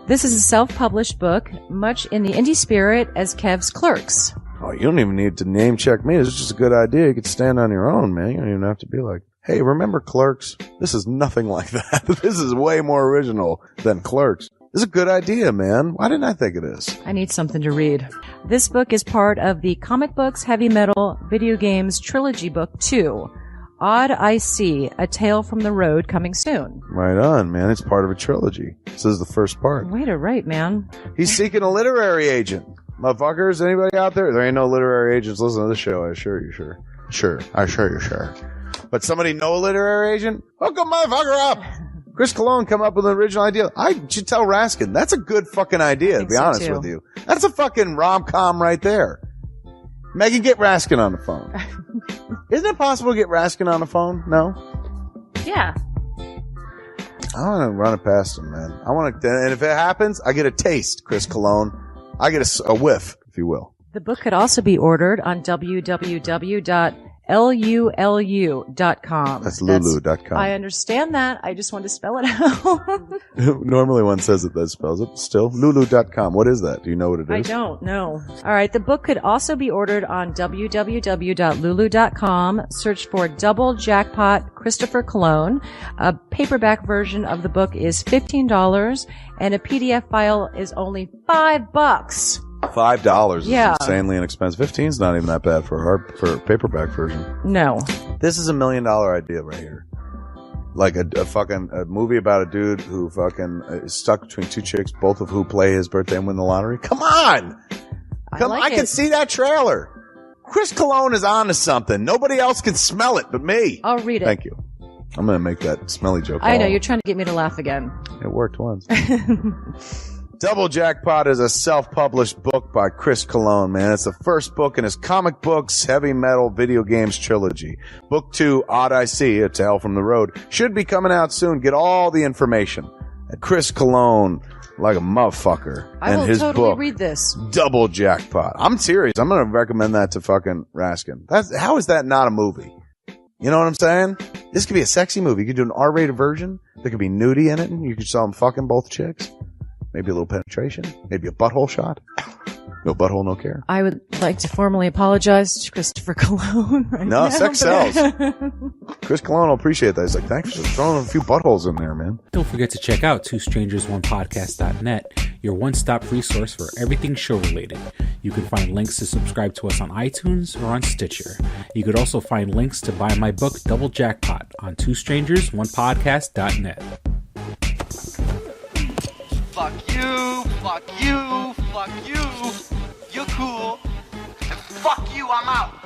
This is a self-published book, much in the indie spirit as Kev's Clerks. Oh, you don't even need to name check me. This is just a good idea. You could stand on your own, man. You don't even have to be like, hey, remember Clerks? This is nothing like that. This is way more original than Clerks. This is a good idea, man. Why didn't I think of this? I need something to read. This book is part of the Comic Books, Heavy Metal, Video Games Trilogy Book 2. Odd I See, A Tale from the Road, coming soon. Right on, man. It's part of a trilogy. This is the first part. Way to write, man. He's seeking a literary agent. Motherfuckers, anybody out there? There ain't no literary agents listening to this show, I assure you, sure. Sure. I assure you, sure. But somebody know a literary agent? Hook a motherfucker up! Chris Cologne come up with an original idea. I should tell Raskin. That's a good fucking idea, to be honest with you. That's a fucking rom-com right there. Megan, get Raskin on the phone. Isn't it possible to get Raskin on the phone? No? Yeah. I want to run it past him, man. I want to, and if it happens, I get a taste, Chris Cologne. I get a whiff, if you will. The book could also be ordered on www.lulu.com. That's lulu.com. I understand that. I just want to spell it out. Normally one says that spells it. Still, lulu.com. What is that? Do you know what it is? I don't know. All right. The book could also be ordered on www.lulu.com. Search for Double Jackpot Christopher Cologne. A paperback version of the book is $15 and a PDF file is only $5. $5 is Yeah. insanely inexpensive. 15's not even that bad for a paperback version. No. This is $1 million idea right here. Like a movie about a dude who fucking is stuck between two chicks, both of who play his birthday and win the lottery. Come on! I can see that trailer. Chris Cologne is on to something. Nobody else can smell it but me. I'll read it. Thank you. I'm going to make that smelly joke. I know, you're trying to get me to laugh again. It worked once. Double Jackpot is a self-published book by Chris Cologne, man. It's the first book in his comic books, heavy metal, video games trilogy. Book 2, Odd I See, A Tale from the Road, should be coming out soon. Get all the information at Chris Cologne, like a motherfucker. I will his totally book, read this. Double Jackpot. I'm serious. I'm going to recommend that to fucking Raskin. How is that not a movie? You know what I'm saying? This could be a sexy movie. You could do an R-rated version. There could be nudie in it, and you could show them fucking both chicks. Maybe a little penetration. Maybe a butthole shot. No butthole, no care. I would like to formally apologize to Christopher Cologne right now. No, sex sells. Chris Cologne will appreciate that. He's like, thanks for throwing a few buttholes in there, man. Don't forget to check out twostrangersonepodcast.net, your one-stop resource for everything show-related. You can find links to subscribe to us on iTunes or on Stitcher. You could also find links to buy my book, Double Jackpot, on twostrangersonepodcast.net. Fuck you, fuck you, fuck you. You're cool. And fuck you, I'm out.